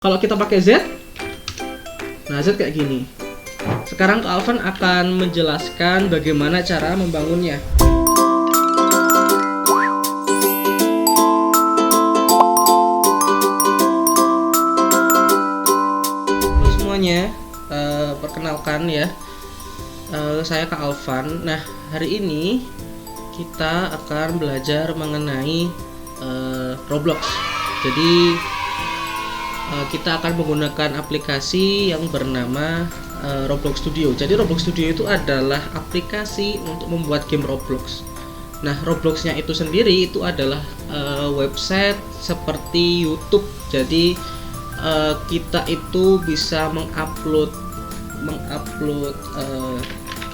Kalau kita pakai Z, nah Z kayak gini. Sekarang Kak Alvan akan menjelaskan bagaimana cara membangunnya. Halo semuanya, perkenalkan ya, saya Kak Alvan. Nah, hari ini kita akan belajar mengenai Roblox. Jadi kita akan menggunakan aplikasi yang bernama Roblox Studio. Jadi Roblox Studio itu adalah aplikasi untuk membuat game Roblox. Nah, Robloxnya itu sendiri itu adalah website seperti YouTube. Jadi kita itu bisa mengupload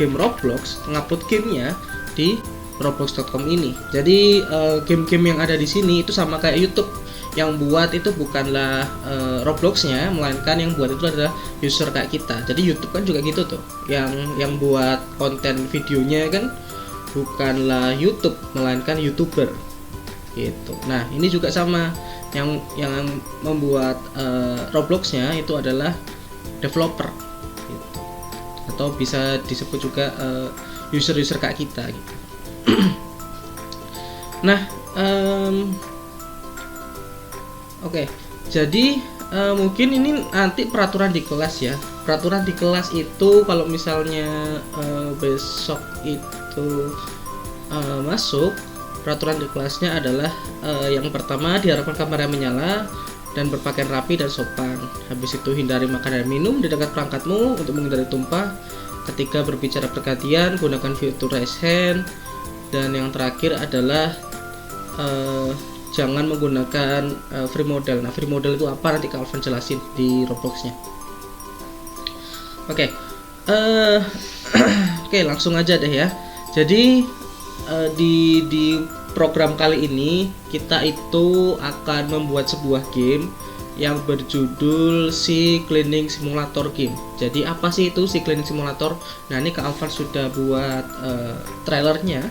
game Roblox, mengupload gamenya di roblox.com ini. Jadi game-game yang ada di sini itu sama kayak YouTube. Yang buat itu bukanlah Robloxnya, melainkan yang buat itu adalah user kayak kita. Jadi YouTube kan juga gitu tuh, yang buat konten videonya kan bukanlah YouTube, melainkan YouTuber gitu. Nah, ini juga sama, yang membuat Robloxnya itu adalah developer gitu. Atau bisa disebut juga user kayak kita gitu. Nah, Oke, jadi mungkin ini nanti peraturan di kelas ya. Peraturan di kelas itu kalau misalnya besok itu masuk, peraturan di kelasnya adalah yang pertama diharapkan kamera menyala dan berpakaian rapi dan sopan. Habis itu hindari makan dan minum di dekat perangkatmu untuk menghindari tumpah. Ketika berbicara bergantian, gunakan fitur raise hand. Dan yang terakhir adalah jangan menggunakan free model. Nah, free model itu apa nanti Kak Alvan jelasin di Robloxnya. Oke, Oke, langsung aja deh ya. Jadi di program kali ini kita itu akan membuat sebuah game yang berjudul Si Cleaning Simulator Game. Jadi apa sih itu Si Cleaning Simulator? Nah, ini Kak Alvan sudah buat trailernya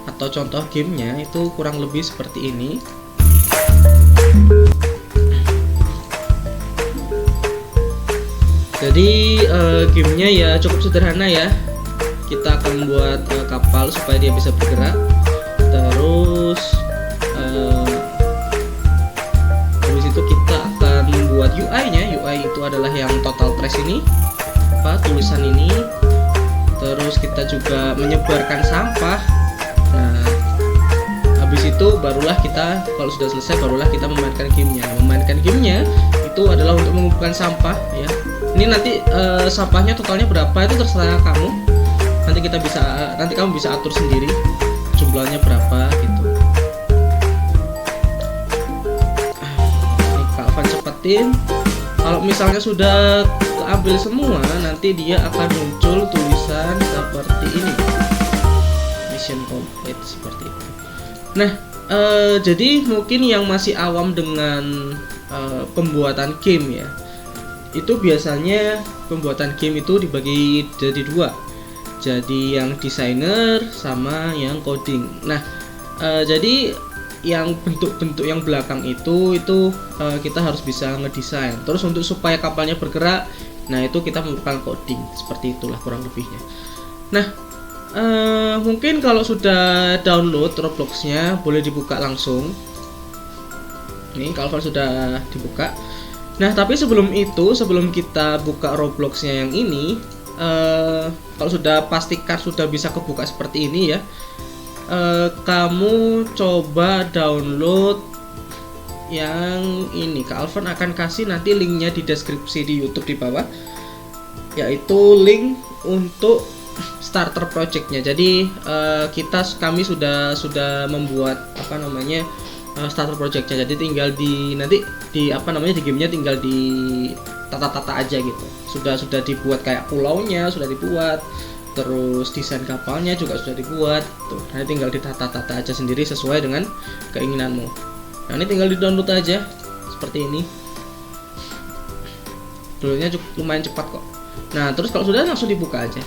atau contoh gamenya, itu kurang lebih seperti ini. Jadi gamenya ya cukup sederhana ya. Kita akan buat kapal supaya dia bisa bergerak. Terus habis itu kita akan membuat UI-nya. UI itu adalah yang total trash ini, tulisan ini. Terus kita juga menyebarkan sampah. Nah, habis itu barulah kita, kalau sudah selesai barulah kita memainkan gamenya. Memainkan gamenya itu adalah untuk mengumpulkan sampah ya. Ini nanti sampahnya totalnya berapa itu terserah kamu. Nanti kamu bisa atur sendiri jumlahnya berapa gitu. Ini Kak Alvan cepetin. Kalau misalnya sudah keambil semua, nanti dia akan muncul tulisan seperti ini. Mission complete, seperti itu. Nah, jadi mungkin yang masih awam dengan pembuatan game ya, itu biasanya pembuatan game itu dibagi jadi dua. Jadi yang desainer sama yang coding. Nah, jadi yang bentuk-bentuk yang belakang itu kita harus bisa ngedesain. Terus untuk supaya kapalnya bergerak, nah itu kita melakukan coding. Seperti itulah kurang lebihnya. Nah, mungkin kalau sudah download Robloxnya boleh dibuka langsung. Ini Kak Alvan sudah dibuka. Nah, tapi sebelum kita buka Robloxnya yang ini, kalau sudah pastikan sudah bisa kebuka seperti ini ya, kamu coba download yang ini. Kak Alvan akan kasih nanti linknya di deskripsi di YouTube di bawah, yaitu link untuk starter projectnya. Jadi kami sudah membuat starter projectnya. Jadi tinggal di gamenya tinggal di tata-tata aja gitu. Sudah dibuat kayak pulaunya sudah dibuat, terus desain kapalnya juga sudah dibuat tuh. Nanti tinggal ditata-tata aja sendiri sesuai dengan keinginanmu. Nah, ini tinggal di download aja seperti ini. Downloadnya lumayan cepat kok. Nah, terus kalau sudah langsung dibuka aja.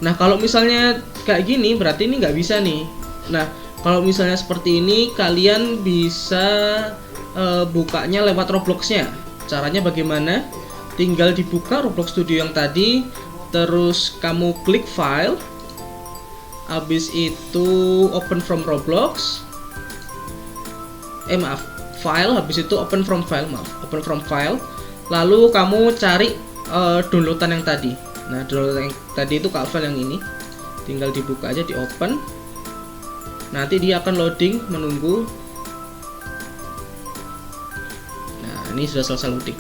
Nah, kalau misalnya kayak gini berarti ini nggak bisa nih. Nah, kalau misalnya seperti ini kalian bisa bukanya lewat Robloxnya. Caranya bagaimana? Tinggal dibuka Roblox Studio yang tadi, terus kamu klik file, habis itu open from Roblox, file, habis itu open from file, lalu kamu cari downloadan yang tadi. Nah, downloadan yang tadi itu Kak Alvan yang ini, tinggal dibuka aja, di open, nanti dia akan loading, menunggu. Nah, ini sudah selesai loading.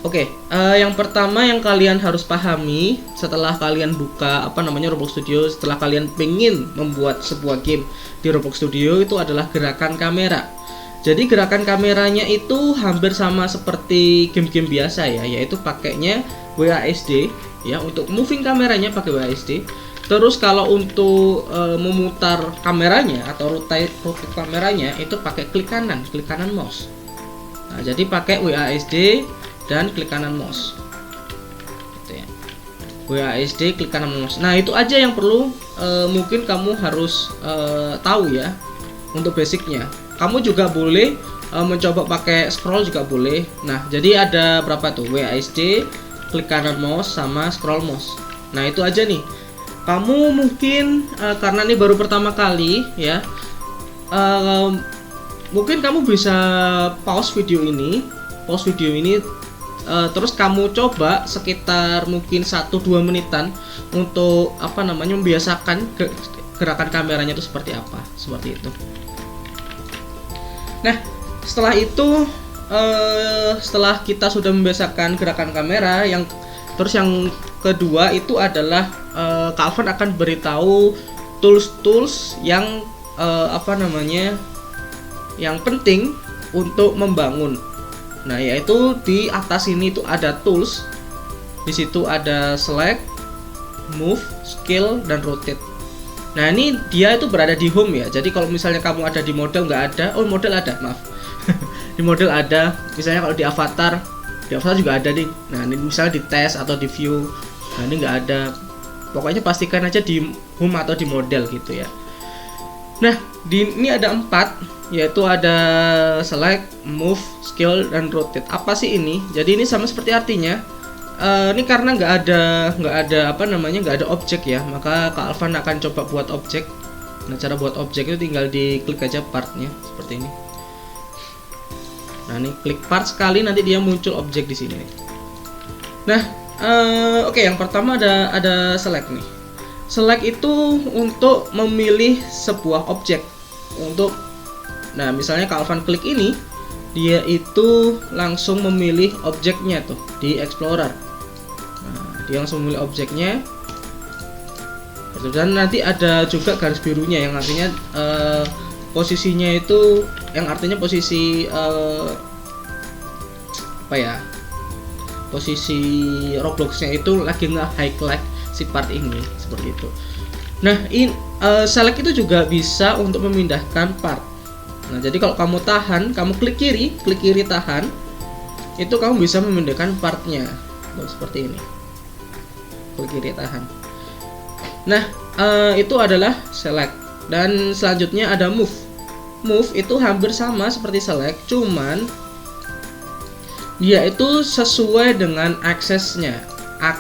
Oke, yang pertama yang kalian harus pahami setelah kalian buka Roblox Studio, setelah kalian pengen membuat sebuah game di Roblox Studio, itu adalah gerakan kamera. Jadi gerakan kameranya itu hampir sama seperti game-game biasa ya, yaitu pakainya WASD ya, untuk moving kameranya pakai WASD. Terus kalau untuk memutar kameranya atau rotate kameranya itu pakai klik kanan mouse. Nah, jadi pakai WASD dan klik kanan mouse gitu ya. WASD klik kanan mouse. Nah, itu aja yang perlu mungkin kamu harus tahu ya untuk basicnya. Kamu juga boleh mencoba pakai scroll juga boleh. Nah, jadi ada berapa tuh? WASD, klik kanan mouse, sama scroll mouse. Nah, itu aja nih. Kamu mungkin karena ini baru pertama kali ya, mungkin kamu bisa pause video ini, terus kamu coba sekitar mungkin 1-2 menitan untuk membiasakan gerakan kameranya itu seperti apa, seperti itu. Nah, setelah itu setelah kita sudah membiasakan gerakan kamera, yang kedua itu adalah Kak Alvan akan beritahu tools-tools yang yang penting untuk membangun. Nah, yaitu di atas ini itu ada tools. Di situ ada select, move, scale, dan rotate. Nah, ini dia itu berada di home ya. Jadi kalau misalnya kamu ada di model nggak ada, model ada, maaf. Di model ada. Misalnya kalau di avatar juga ada nih. Nah, ini misalnya di test atau di view. Nah, ini nggak ada. Pokoknya pastikan aja di home atau di model gitu ya. Nah, ini ada 4, yaitu ada select, move, scale, dan rotate. Apa sih ini? Jadi ini sama seperti artinya. Ini karena nggak ada objek ya, maka Kak Alvan akan coba buat objek. Nah, cara buat objek itu tinggal diklik aja partnya seperti ini. Nah, ini klik part sekali, nanti dia muncul objek di sini. Nah, oke, yang pertama ada select nih. Select itu untuk memilih sebuah objek. Nah, misalnya Kak Alvan klik ini, dia itu langsung memilih objeknya tuh di Explorer. Nah, dia langsung memilih objeknya. Dan nanti ada juga garis birunya yang artinya posisinya itu, yang artinya posisi posisi Robloxnya itu lagi nge-highlight si part ini seperti itu. Nah, select itu juga bisa untuk memindahkan part. Nah, jadi kalau kamu tahan, kamu klik kiri tahan, itu kamu bisa memindahkan partnya. Nah, seperti ini. Klik kiri tahan. Nah, itu adalah select. Dan selanjutnya ada move. Move itu hampir sama seperti select, cuman dia itu sesuai dengan aksesnya. Nah,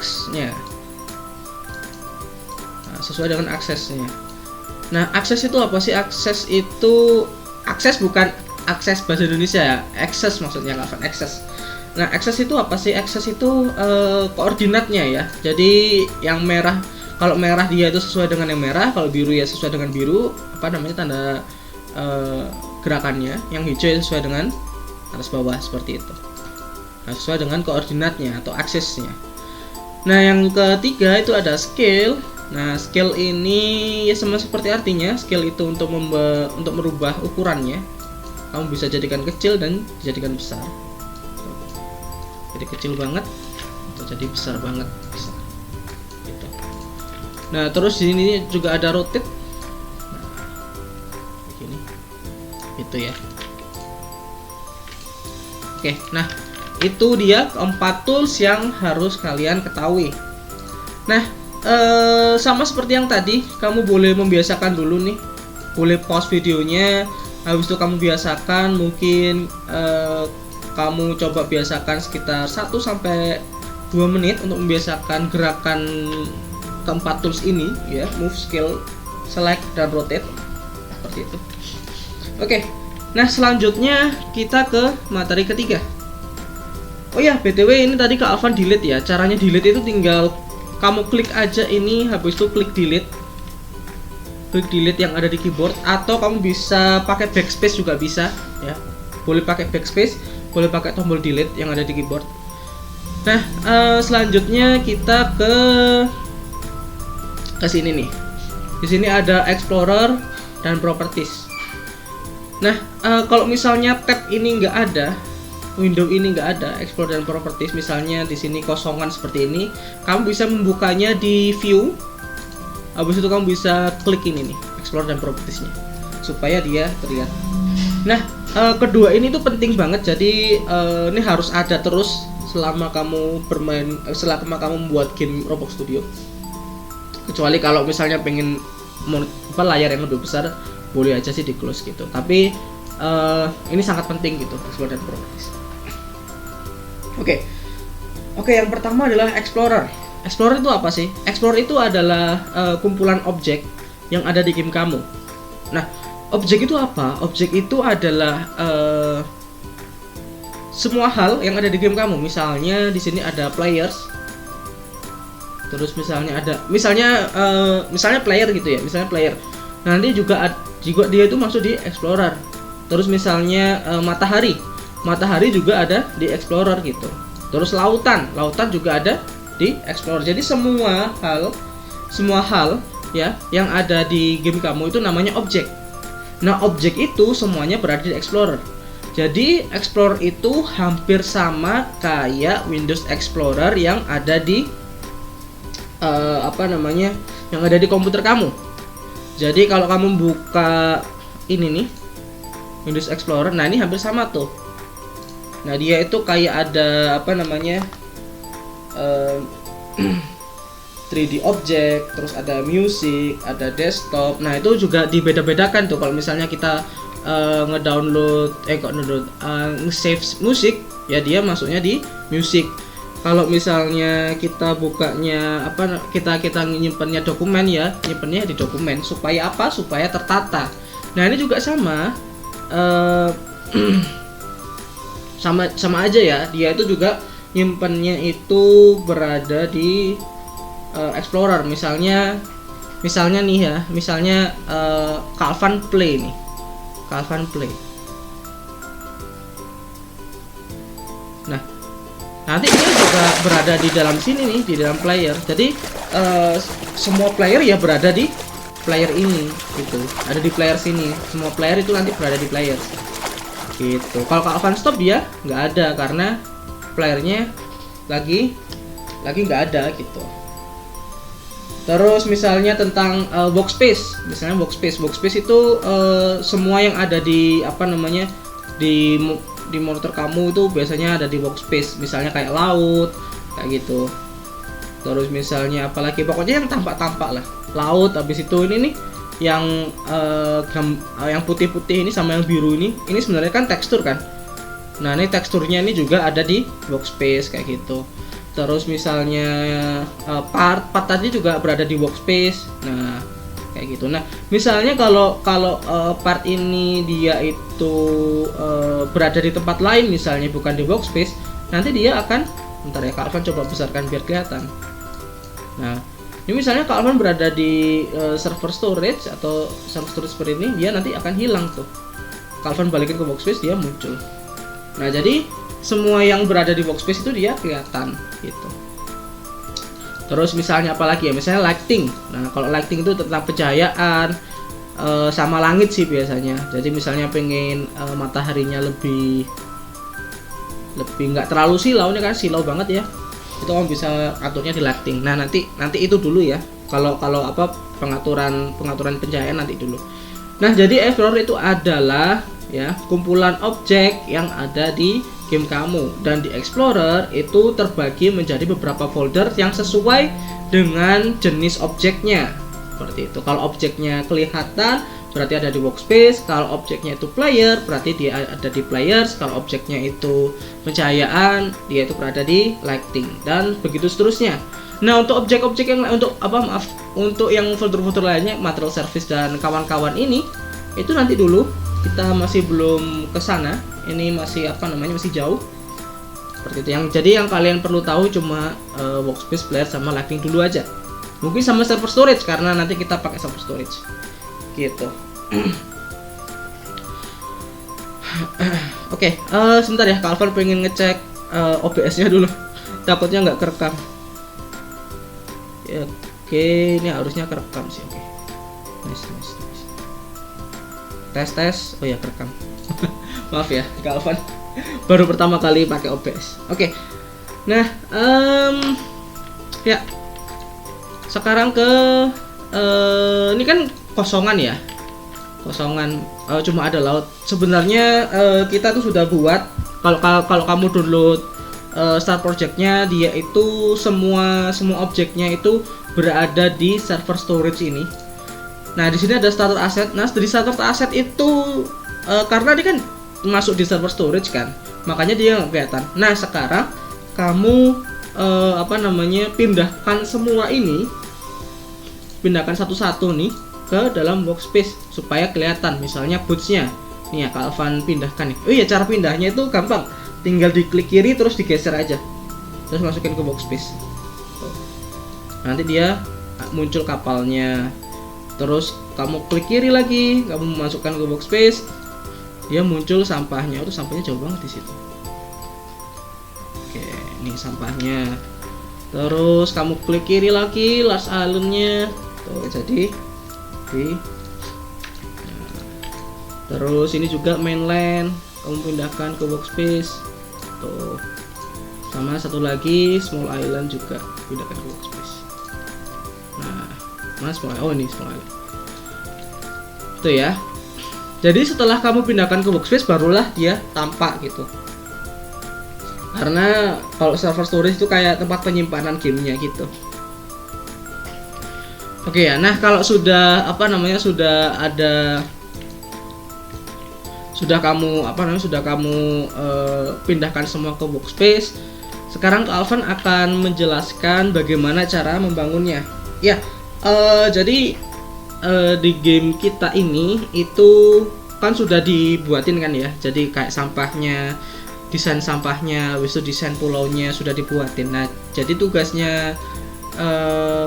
sesuai dengan aksesnya. Nah, akses itu apa sih? Akses bukan akses bahasa Indonesia ya. Akses maksudnya, Kak, akses. Nah, akses itu apa sih? Akses itu koordinatnya ya. Jadi yang merah, kalau merah dia itu sesuai dengan yang merah, kalau biru ya sesuai dengan biru, tanda gerakannya. Yang hijau ya sesuai dengan atas bawah seperti itu. Nah, sesuai dengan koordinatnya atau aksesnya. Nah, yang ketiga itu ada scale. Nah, scale ini ya sama seperti artinya. Scale itu untuk merubah ukurannya. Kamu bisa jadikan kecil dan jadikan besar. Jadi kecil banget atau jadi besar banget bisa. Gitu. Nah, terus di sini juga ada rotate. Nah, begini. Itu ya. Oke, nah itu dia 4 tools yang harus kalian ketahui. Nah, sama seperti yang tadi, kamu boleh membiasakan dulu nih, boleh pause videonya, Habis itu kamu biasakan, mungkin kamu coba biasakan sekitar 1 sampai 2 menit untuk membiasakan gerakan keempat tools ini ya, move, skill, select, dan rotate seperti itu. Oke, nah selanjutnya kita ke materi ketiga. Oh ya, BTW ini tadi Kak Alvan delete ya. Caranya delete itu tinggal kamu klik aja ini, habis itu klik delete yang ada di keyboard, atau kamu bisa pakai backspace juga bisa ya. Boleh pakai backspace, boleh pakai tombol delete yang ada di keyboard. Nah, selanjutnya kita ke sini nih. Di sini ada Explorer dan Properties. Nah, kalau misalnya tab ini nggak ada, window ini nggak ada, Explorer dan Properties, misalnya di sini kosongan seperti ini, kamu bisa membukanya di View. Habis itu kamu bisa klik ini nih, Explorer dan Propertiesnya, supaya dia terlihat. Nah, kedua ini tuh penting banget. Jadi ini harus ada terus selama kamu bermain, selama kamu membuat game Roblox Studio. Kecuali kalau misalnya pengen layar yang lebih besar, boleh aja sih di close gitu. Tapi ini sangat penting gitu, Explorer dan Properties. Oke, yang pertama adalah Explorer. Explorer itu apa sih? Explorer itu adalah kumpulan objek yang ada di game kamu. Nah, objek itu apa? Objek itu adalah semua hal yang ada di game kamu. Misalnya di sini ada players. Terus misalnya player gitu ya. Misalnya player. Nanti juga dia itu masuk di Explorer. Terus misalnya matahari. Matahari juga ada di Explorer gitu. Terus lautan juga ada di Explorer. Jadi semua hal ya yang ada di game kamu itu namanya objek. Nah, objek itu semuanya berada di Explorer. Jadi Explorer itu hampir sama kayak Windows Explorer yang ada di yang ada di komputer kamu. Jadi kalau kamu buka ini nih, Windows Explorer, nah ini hampir sama tuh. Nah, dia itu kayak ada 3D object, terus ada music, ada desktop. Nah, itu juga dibeda-bedakan tuh. Kalau misalnya kita nge-save musik, ya dia masuknya di music. Kalau misalnya kita bukanya kita nyimpennya dokumen, ya nyimpennya di dokumen. Supaya apa? Supaya tertata. Nah, ini juga sama sama aja ya. Dia itu juga nyimpennya itu berada di Explorer. Misalnya nih ya, Kak Alvan Play nih. Kak Alvan Play. Nah, nanti ini juga berada di dalam sini nih, di dalam player. Jadi semua player ya berada di player ini gitu. Ada di player sini. Semua player itu nanti berada di player. Gitu. Kalau Kak Alvan Stop dia nggak ada karena playernya lagi nggak ada gitu. Terus misalnya tentang workspace, misalnya workspace itu semua yang ada di di monitor kamu itu biasanya ada di workspace. Misalnya kayak laut kayak gitu. Terus misalnya apalagi, pokoknya yang tampak-tampak lah. Laut, habis itu ini nih yang putih-putih ini sama yang biru ini sebenarnya kan tekstur kan. Nah, ini teksturnya ini juga ada di workspace kayak gitu. Terus misalnya part tadi juga berada di workspace. Nah, kayak gitu. Nah, misalnya kalau part ini dia itu berada di tempat lain, misalnya bukan di workspace, nanti dia akan, bentar ya Kak Alvan coba besarkan biar kelihatan. Nah, ini misalnya Kak Alvan berada di server storage atau server storage seperti ini, dia nanti akan hilang tuh. Kak Alvan balikin ke workspace, dia muncul. Nah, jadi semua yang berada di workspace itu dia kelihatan gitu. Terus misalnya apalagi ya, misalnya lighting. Nah, kalau lighting itu tentang pencahayaan sama langit sih biasanya. Jadi misalnya pengen mataharinya lebih nggak terlalu silau, ini kan silau banget ya. Itu kamu bisa aturnya di lighting. Nah, nanti itu dulu ya. Kalau pengaturan pencahayaan nanti dulu. Nah, jadi Explorer itu adalah ya kumpulan objek yang ada di game kamu, dan di Explorer itu terbagi menjadi beberapa folder yang sesuai dengan jenis objeknya. Seperti itu. Kalau objeknya kelihatan, berarti ada di workspace. Kalau objeknya itu player, berarti dia ada di players. Kalau objeknya itu pencahayaan, dia itu berada di lighting, dan begitu seterusnya. Nah, untuk objek-objek yang untuk yang folder-folder lainnya, material service dan kawan-kawan ini, itu nanti dulu, kita masih belum ke sana. Ini masih masih jauh. Seperti itu. Jadi yang kalian perlu tahu cuma workspace, player sama lighting dulu aja. Mungkin sama server storage karena nanti kita pakai server storage. Gitu. Oke, sebentar ya, Kak Alvan pengen ngecek OBS-nya dulu. Takutnya nggak kerekam. Ya, oke, ini harusnya kerekam sih. Oke. Nice. Tes. Oh ya, kerekam. Maaf ya, Kak Alvan. Baru pertama kali pakai OBS. Oke. Nah, ya. Sekarang ke ini kan kosongan ya, cuma ada laut. Sebenarnya kita tuh sudah buat, kalau kamu download start projectnya, dia itu semua objeknya itu berada di server storage ini. Nah, di sini ada starter asset. Nah, dari starter asset itu karena dia kan masuk di server storage kan, makanya dia nggak kelihatan. Nah, sekarang kamu pindahkan semua ini, pindahkan satu-satu nih ke dalam workspace supaya kelihatan. Misalnya boots-nya nih ya, Kak Alvan pindahkan nih. Oh iya, cara pindahnya itu gampang, tinggal diklik kiri terus digeser aja, terus masukin ke workspace. Nanti dia muncul kapalnya, terus kamu klik kiri lagi, kamu masukkan ke workspace, dia muncul sampahnya. Itu sampahnya jauh banget di situ. Oke, ini sampahnya. Terus kamu klik kiri lagi, large island-nya. Tuh, jadi terus ini juga mainland, kamu pindahkan ke workspace. Tuh, sama satu lagi small island juga pindahkan ke workspace. Nah, mana small island? Oh, ini small island. Tuh ya. Jadi setelah kamu pindahkan ke workspace, barulah dia tampak gitu. Karena kalau server storage itu kayak tempat penyimpanan gamenya gitu. Oke ya, nah kalau sudah kamu pindahkan semua ke workspace, sekarang Kak Alvan akan menjelaskan bagaimana cara membangunnya. Ya, jadi di game kita ini itu kan sudah dibuatin kan ya. Jadi kayak sampahnya, desain sampahnya, desain pulaunya sudah dibuatin. Nah, jadi tugasnya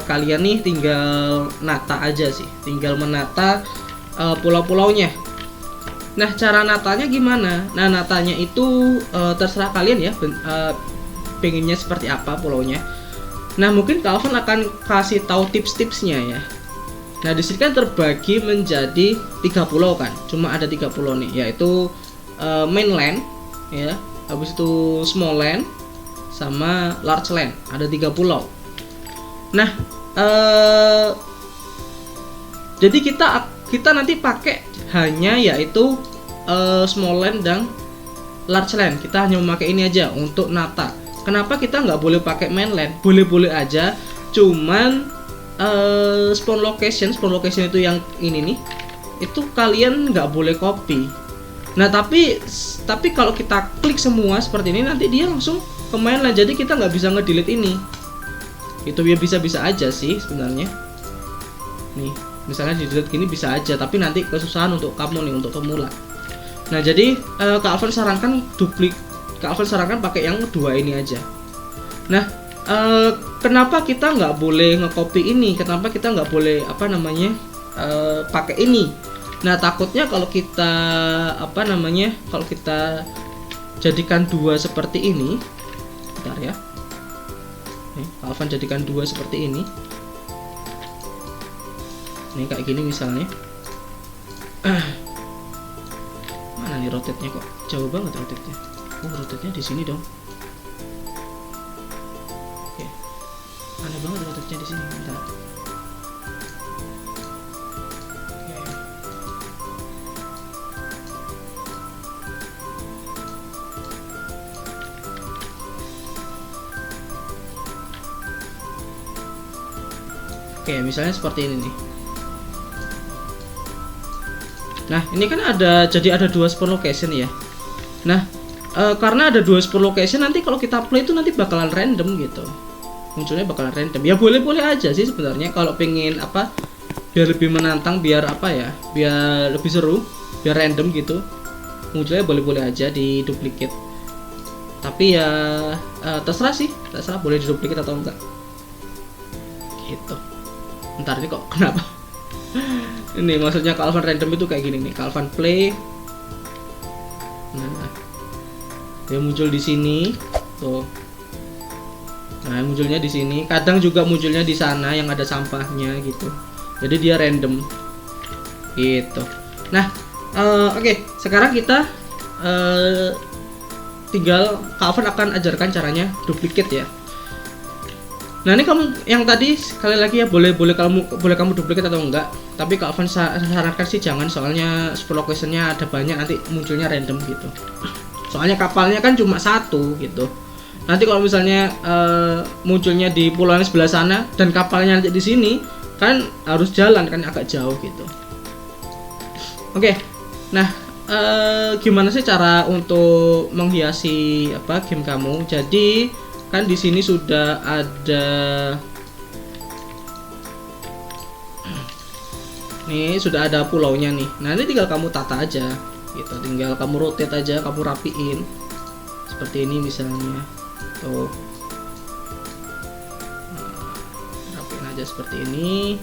kalian nih tinggal nata aja sih, tinggal menata pulau-pulaunya. Nah, cara natanya gimana? Nah, natanya itu terserah kalian ya, pengennya seperti apa pulaunya. Nah, mungkin Kak Alvan akan kasih tahu tips-tipsnya ya. Nah, di sini kan terbagi menjadi 3 pulau kan, cuma ada 3 pulau nih, yaitu mainland ya, habis itu small land sama large land, ada 3 pulau. Nah, jadi kita nanti pakai hanya yaitu small land dan large land. Kita hanya memakai ini aja untuk nata. Kenapa kita nggak boleh pakai mainland? Boleh-boleh aja, cuman spawn location itu yang ini nih, itu kalian nggak boleh copy. Nah, tapi kalau kita klik semua seperti ini, nanti dia langsung ke mainland, jadi kita nggak bisa nge-delete ini. Itu ya bisa-bisa aja sih sebenarnya. Nih, misalnya di delete gini bisa aja, tapi nanti kesusahan untuk kamu nih, untuk pemula. Nah, jadi Kak Alvan sarankan pakai yang dua ini aja. Nah, kenapa kita nggak boleh nge-copy ini? Kenapa kita nggak boleh pakai ini? Nah, takutnya kalau kita kalau kita jadikan dua seperti ini, bentar ya. Kak Alvan jadikan dua seperti ini. Ini kayak gini misalnya. Mana nih rotate-nya, kok jauh banget rotate-nya? Oh, rotate-nya di sini dong. Oke. Aneh banget rotate-nya di sini. Bentar. Oke, misalnya seperti ini nih. Nah ini kan jadi ada 2 spawn location ya. Nah karena ada 2 spawn location, nanti kalau kita play itu nanti bakalan random gitu, munculnya bakalan random. Ya boleh-boleh aja sih sebenarnya kalau pengen apa, biar lebih menantang, biar apa ya, biar lebih seru, biar random gitu, munculnya boleh-boleh aja di duplicate. Tapi ya terserah sih, terserah boleh di duplicate atau enggak gitu. Ntar ini kok kenapa ini maksudnya Calvan random itu kayak gini nih, Calvan play. Nah dia muncul di sini tuh. Nah munculnya di sini, kadang juga munculnya di sana yang ada sampahnya gitu, jadi dia random gitu. Nah oke, sekarang kita tinggal Calvan akan ajarkan caranya duplicate ya. Nah ini kamu yang tadi sekali lagi ya, boleh kamu duplicate atau enggak, tapi Calvan sarankan sih jangan, soalnya spawn location-nya ada banyak, nanti munculnya random gitu. Soalnya kapalnya kan cuma 1 gitu. Nanti kalau misalnya munculnya di pulau yang sebelah sana dan kapalnya nanti di sini, kan harus jalan kan agak jauh gitu. Oke. Nah, gimana sih cara untuk menghiasi apa game kamu? Jadi kan di sini sudah ada, nih sudah ada pulaunya nih. Nah ini tinggal kamu tata aja gitu, tinggal kamu rotate aja, kamu rapiin seperti ini misalnya tuh. Rapiin aja seperti ini.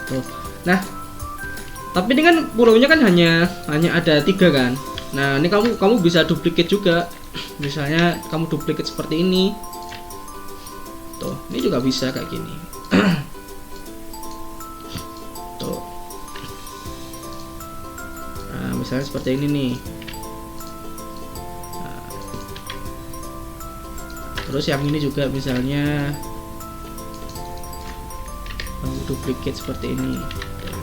Tuh. Nah tapi ini kan pulaunya kan hanya ada 3 kan. Nah ini kamu bisa duplicate juga, misalnya kamu duplicate seperti ini tuh, ini juga bisa kayak gini tuh. Nah misalnya seperti ini nih. Nah, terus yang ini juga misalnya kamu duplicate seperti ini.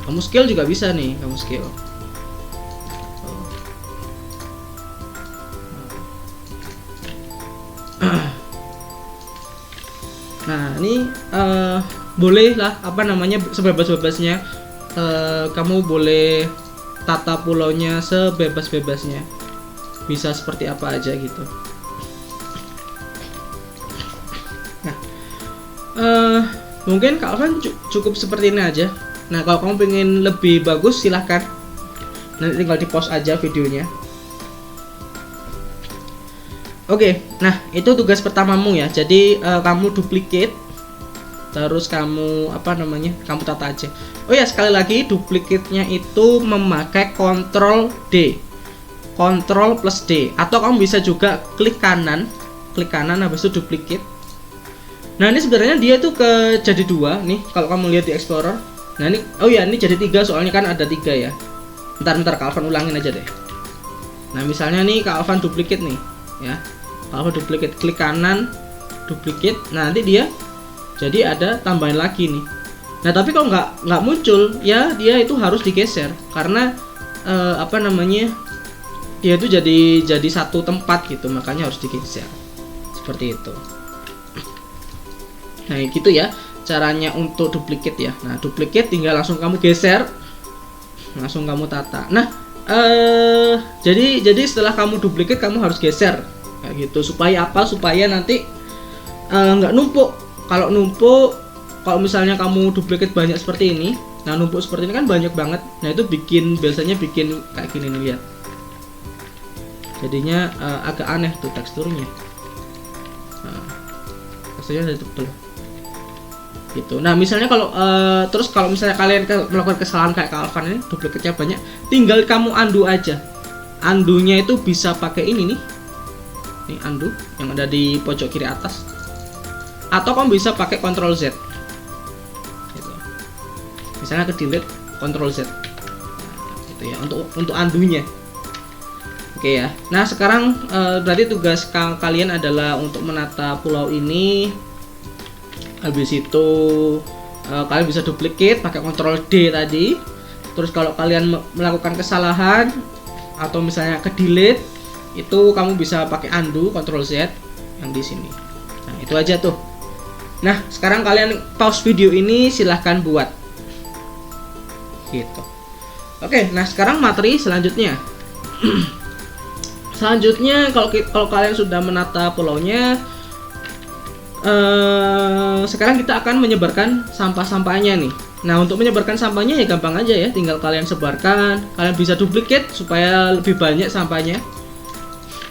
Kamu scale juga bisa nih, kamu scale. Nah ini boleh lah apa namanya, sebebas-bebasnya kamu boleh tata pulaunya sebebas-bebasnya, bisa seperti apa aja gitu. Nah mungkin Calvan cukup seperti ini aja. Nah kalau kamu pengen lebih bagus silahkan, nanti tinggal di pause aja videonya. Oke, nah itu tugas pertamamu ya. Jadi kamu duplicate, terus kamu apa namanya, kamu tata aja. Oh ya sekali lagi, duplicate-nya itu memakai Ctrl D, Ctrl plus D, atau kamu bisa juga klik kanan habis itu duplicate. Nah ini sebenarnya dia tuh jadi 2 nih kalau kamu lihat di Explorer. Nah ini, oh ya ini jadi 3 soalnya kan ada 3 ya. Bentar Calvan ulangin aja deh. Nah misalnya nih Calvan duplicate nih ya, Calvan duplicate, klik kanan duplicate. Nah nanti dia jadi ada tambahin lagi nih. Nah tapi kalau nggak muncul ya, dia itu harus digeser karena apa namanya, dia itu jadi satu tempat gitu, makanya harus digeser seperti itu. Nah gitu ya caranya untuk duplicate ya. Nah duplicate tinggal langsung kamu geser, langsung kamu tata. Nah jadi setelah kamu duplicate kamu harus geser kayak gitu, supaya apa, supaya nanti nggak numpuk. Kalau numpuk, kalau misalnya kamu duplicate banyak seperti ini, nah numpuk seperti ini kan banyak banget. Nah itu biasanya bikin kayak gini nih, lihat jadinya agak aneh tuh teksturnya. Nah teksturnya dari tebel gitu. Nah misalnya kalau terus kalau misalnya kalian melakukan kesalahan kayak Calvan ini, duplicate-nya banyak, tinggal kamu undo aja. Undo-nya itu bisa pakai ini nih undo yang ada di pojok kiri atas, atau kamu bisa pakai Ctrl Z gitu. Misalnya ke delete, Ctrl Z gitu ya, untuk undo-nya. Oke ya. Nah sekarang berarti tugas kalian adalah untuk menata pulau ini. Habis itu kalian bisa duplicate pakai Ctrl D tadi. Terus kalau kalian melakukan kesalahan atau misalnya ke delete, itu kamu bisa pakai undo Ctrl Z yang di sini. Nah itu aja tuh. Nah, sekarang kalian pause video ini, silahkan buat gitu. Oke, nah sekarang materi selanjutnya. Selanjutnya kalau kalian sudah menata pulaunya, sekarang kita akan menyebarkan sampah-sampahnya nih. Nah, untuk menyebarkan sampahnya ya gampang aja ya, tinggal kalian sebarkan. Kalian bisa duplicate supaya lebih banyak sampahnya.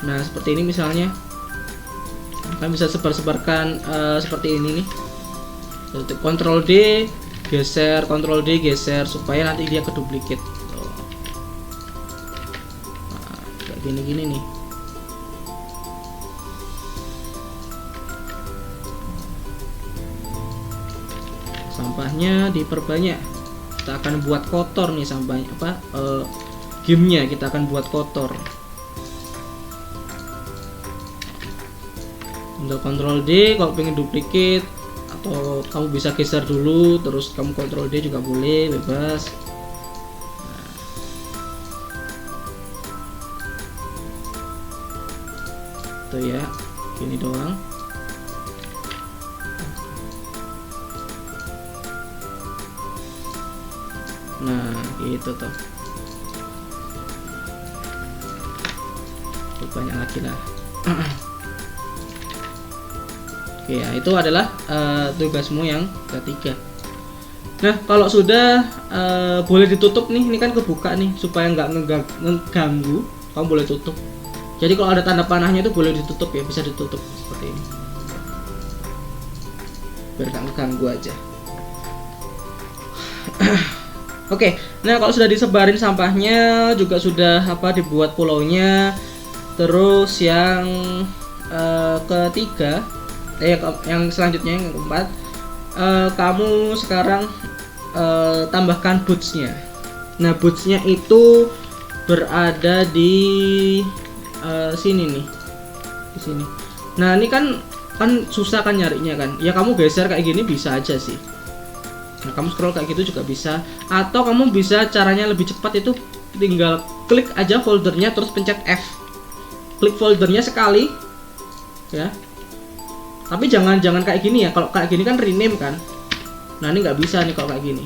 Nah, seperti ini misalnya. Kalian bisa sebarkan seperti ini nih. Ctrl D, geser, Ctrl D, geser supaya nanti dia keduplicate. Nah, kayak gini-gini nih. Sampahnya diperbanyak. Kita akan buat kotor nih sampahnya, gamenya kita akan buat kotor. Tinggal Ctrl D kalau pengen duplicate, atau kamu bisa geser dulu terus kamu Ctrl D juga boleh, bebas. Nah. Tuh ya, gini doang. Nah, gitu tuh. Banyak lagi lah. Oke, ya, itu adalah tugasmu yang ketiga. Nah, kalau sudah boleh ditutup nih. Ini kan kebuka nih, supaya nggak ngeganggu. Kamu boleh tutup. Jadi kalau ada tanda panahnya itu boleh ditutup ya, bisa ditutup seperti ini. Biar nggak ngeganggu aja. Oke, nah kalau sudah disebarin sampahnya, juga sudah dibuat pulaunya. Terus yang ketiga, yang selanjutnya yang keempat, kamu sekarang tambahkan bootsnya. Nah, bootsnya itu berada di sini nih, di sini. Nah, ini kan susah kan nyarinya kan? Ya kamu geser kayak gini bisa aja sih. Nah, kamu scroll kayak gitu juga bisa, atau kamu bisa caranya lebih cepat itu tinggal klik aja foldernya terus pencet F. Klik foldernya sekali ya. Tapi jangan kayak gini ya. Kalau kayak gini kan rename kan. Nah, ini nggak bisa nih kalau kayak gini.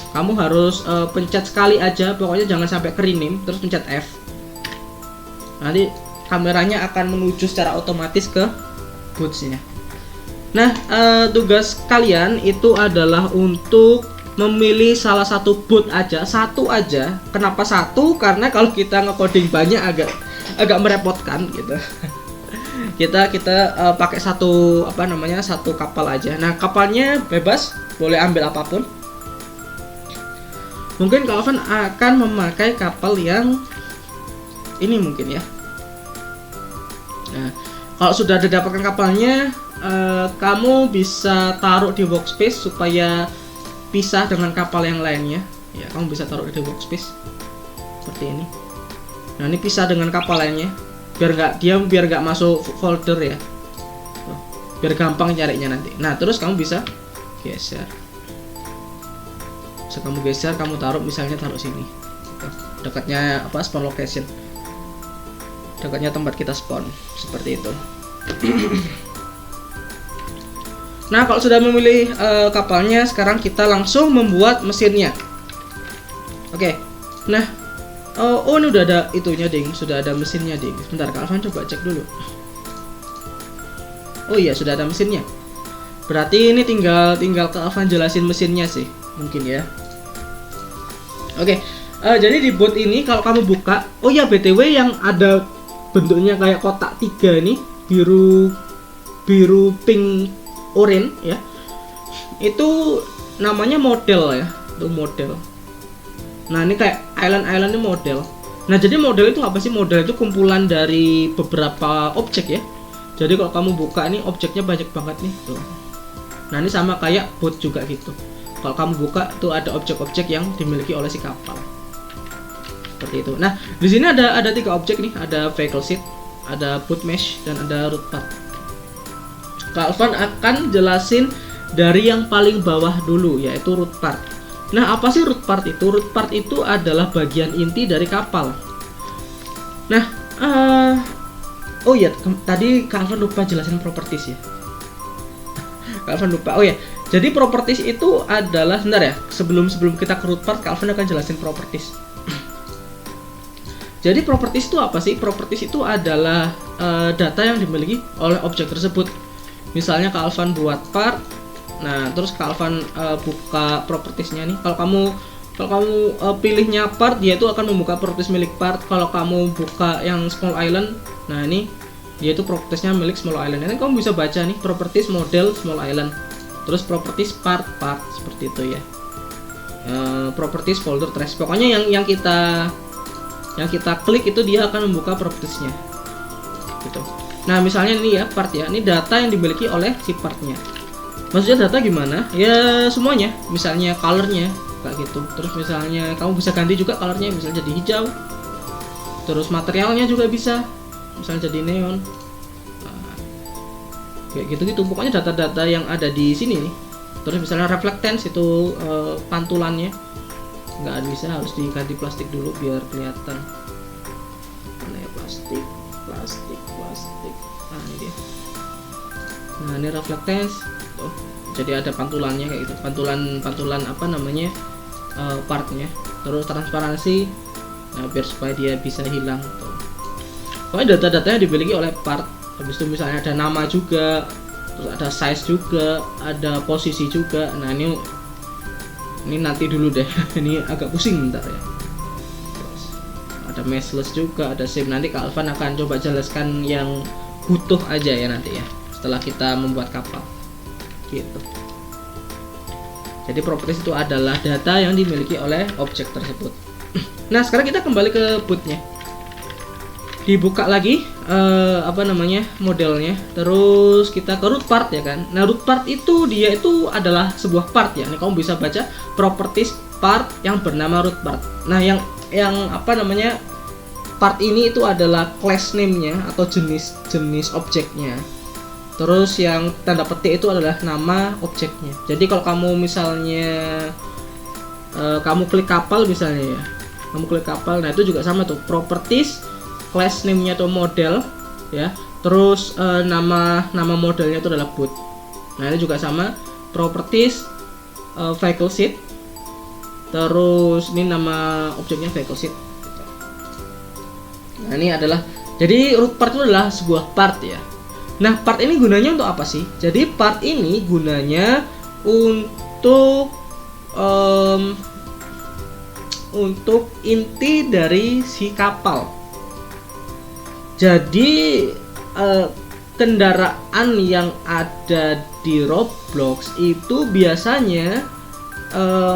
Kamu harus pencet sekali aja, pokoknya jangan sampai ke rename terus pencet F. Nanti kameranya akan menuju secara otomatis ke bootsnya. Nah, tugas kalian itu adalah untuk memilih salah satu boot aja, satu aja. Kenapa satu? Karena kalau kita nge-coding banyak agak merepotkan gitu. kita pakai satu satu kapal aja. Nah, kapalnya bebas, boleh ambil apapun. Mungkin Calvin akan memakai kapal yang ini mungkin ya. Nah, kalau sudah didapatkan kapalnya, kamu bisa taruh di workspace supaya pisah dengan kapal yang lainnya. Ya, kamu bisa taruh di workspace seperti ini. Nah, ini pisah dengan kapal lainnya, biar nggak masuk folder ya. Biar gampang carinya nanti. Nah, terus kamu bisa geser. Bisa kamu geser, kamu taruh misalnya taruh sini. Dekatnya spawn location. Dekatnya tempat kita spawn, seperti itu. Nah, kalau sudah memilih kapalnya, sekarang kita langsung membuat mesinnya. Oke. Nah, ini udah ada itunya, ding. Sudah ada mesinnya, ding. Sebentar, Kak Alvan coba cek dulu. Oh iya, sudah ada mesinnya. Berarti ini tinggal Kak Alvan jelasin mesinnya sih, mungkin ya. Oke. Jadi di bot ini kalau kamu buka, oh ya BTW yang ada bentuknya kayak kotak 3 nih, biru, pink, orange ya, itu namanya model ya, itu model. Nah, ini kayak island ini model. Nah, jadi model itu apa sih? Model itu kumpulan dari beberapa objek ya. Jadi kalau kamu buka ini objeknya banyak banget nih tuh. Nah, ini sama kayak boat juga gitu. Kalau kamu buka tuh ada objek-objek yang dimiliki oleh si kapal. Seperti itu. Nah, di sini ada 3 objek nih, ada vehicle seat, ada boat mesh, dan ada root part. Kak Alvan akan jelasin dari yang paling bawah dulu, yaitu root part. Nah, apa sih root part itu? Root part itu adalah bagian inti dari kapal. Nah, oh iya, tadi Kak Alvan lupa jelasin properties ya. Kak Alvan lupa. Oh ya, jadi properties itu adalah, sebentar ya, sebelum kita ke root part, Kak Alvan akan jelasin properties. Jadi properties itu apa sih? Properties itu adalah data yang dimiliki oleh objek tersebut. Misalnya Kak Alvan buat part, nah terus Kak Alvan buka propertiesnya nih. Kalau kamu pilihnya part, dia itu akan membuka properties milik part. Kalau kamu buka yang small island, nah ini dia itu propertiesnya milik small island. Nanti kamu bisa baca nih properties model small island, terus properties part seperti itu ya. Properties folder trash, pokoknya yang kita klik itu dia akan membuka propertiesnya gitu. Nah misalnya ini ya part ya, ini data yang dimiliki oleh si partnya. Maksudnya data gimana ya, semuanya, misalnya colornya kayak gitu. Terus misalnya kamu bisa ganti juga colornya, misalnya jadi hijau. Terus materialnya juga bisa, misalnya jadi neon. Nah, kayak gitu pokoknya data-data yang ada di sini nih. Terus misalnya reflectance itu pantulannya nggak bisa, harus diganti plastik dulu biar kelihatan. Mana ya, plastik. Nah ini dia. Nah ini reflectance tuh, jadi ada pantulannya kayak gitu, pantulan apa namanya, partnya. Terus transparansi, nah biar supaya dia bisa hilang tuh. Pokoknya data-datanya dimiliki oleh part. Habis itu misalnya ada nama juga, terus ada size juga, ada posisi juga. Nah ini nanti dulu deh. Ini agak pusing bentar ya. Terus ada meshless juga, ada shape. Nanti Kak Alvan akan coba jelaskan yang butuh aja ya nanti ya, setelah kita membuat kapal gitu. Jadi properties itu adalah data yang dimiliki oleh objek tersebut. Nah sekarang kita kembali ke bootnya, dibuka lagi apa namanya, modelnya. Terus kita ke root part ya kan. Nah root part itu dia itu adalah sebuah part ya. Ini kamu bisa baca properties part yang bernama root part. Nah yang apa namanya, part ini itu adalah class name-nya atau jenis objeknya. Terus yang tanda petik itu adalah nama objeknya. Jadi kalau kamu misalnya kamu klik kapal misalnya ya, kamu klik kapal, nah itu juga sama tuh, properties, class name-nya atau model ya. Terus nama modelnya itu adalah boot. Nah ini juga sama, properties, vehicle seat. Terus ini nama objeknya vehicle seat. Nah ini adalah, jadi root part itu adalah sebuah part ya. Nah part ini gunanya untuk apa sih? Jadi part ini gunanya untuk inti dari si kapal. Jadi kendaraan yang ada di Roblox itu biasanya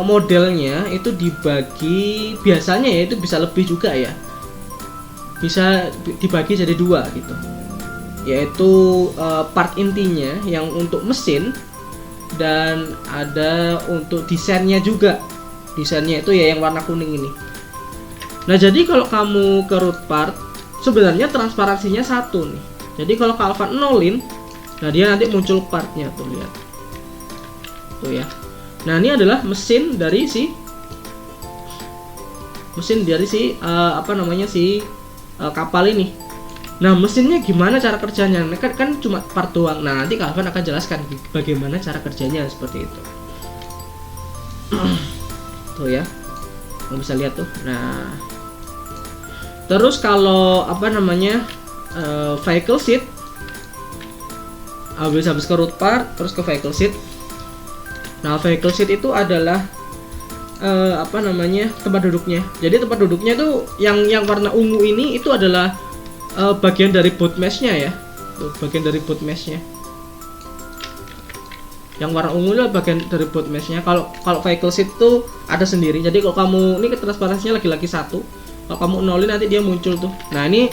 modelnya itu dibagi, biasanya ya itu bisa lebih juga ya, bisa dibagi jadi dua gitu, yaitu part intinya yang untuk mesin dan ada untuk desainnya juga. Desainnya itu ya yang warna kuning ini. Nah jadi kalau kamu ke root part, sebenarnya transparansinya satu nih. Jadi kalau Kak Alvan nolin, nah dia nanti muncul partnya tuh, lihat tuh ya. Nah ini adalah mesin dari si apa namanya, si kapal ini. Nah mesinnya gimana cara kerjanya? Kan cuma part doang. Nah nanti Kak Alvan akan jelaskan bagaimana cara kerjanya seperti itu. Tuh ya, kamu bisa lihat tuh. Nah terus kalau apa namanya, vehicle seat, habis ke root part terus ke vehicle seat. Nah vehicle seat itu adalah apa namanya, tempat duduknya. Jadi tempat duduknya tuh yang warna ungu ini itu adalah bagian dari boot mesh-nya ya. Tuh, bagian dari boot mesh-nya. Yang warna ungu adalah bagian dari boot mesh-nya. Kalau vehicle seat tuh ada sendiri. Jadi kalau kamu ini transparansinya lagi-lagi satu. Kalau kamu nolin nanti dia muncul tuh. Nah ini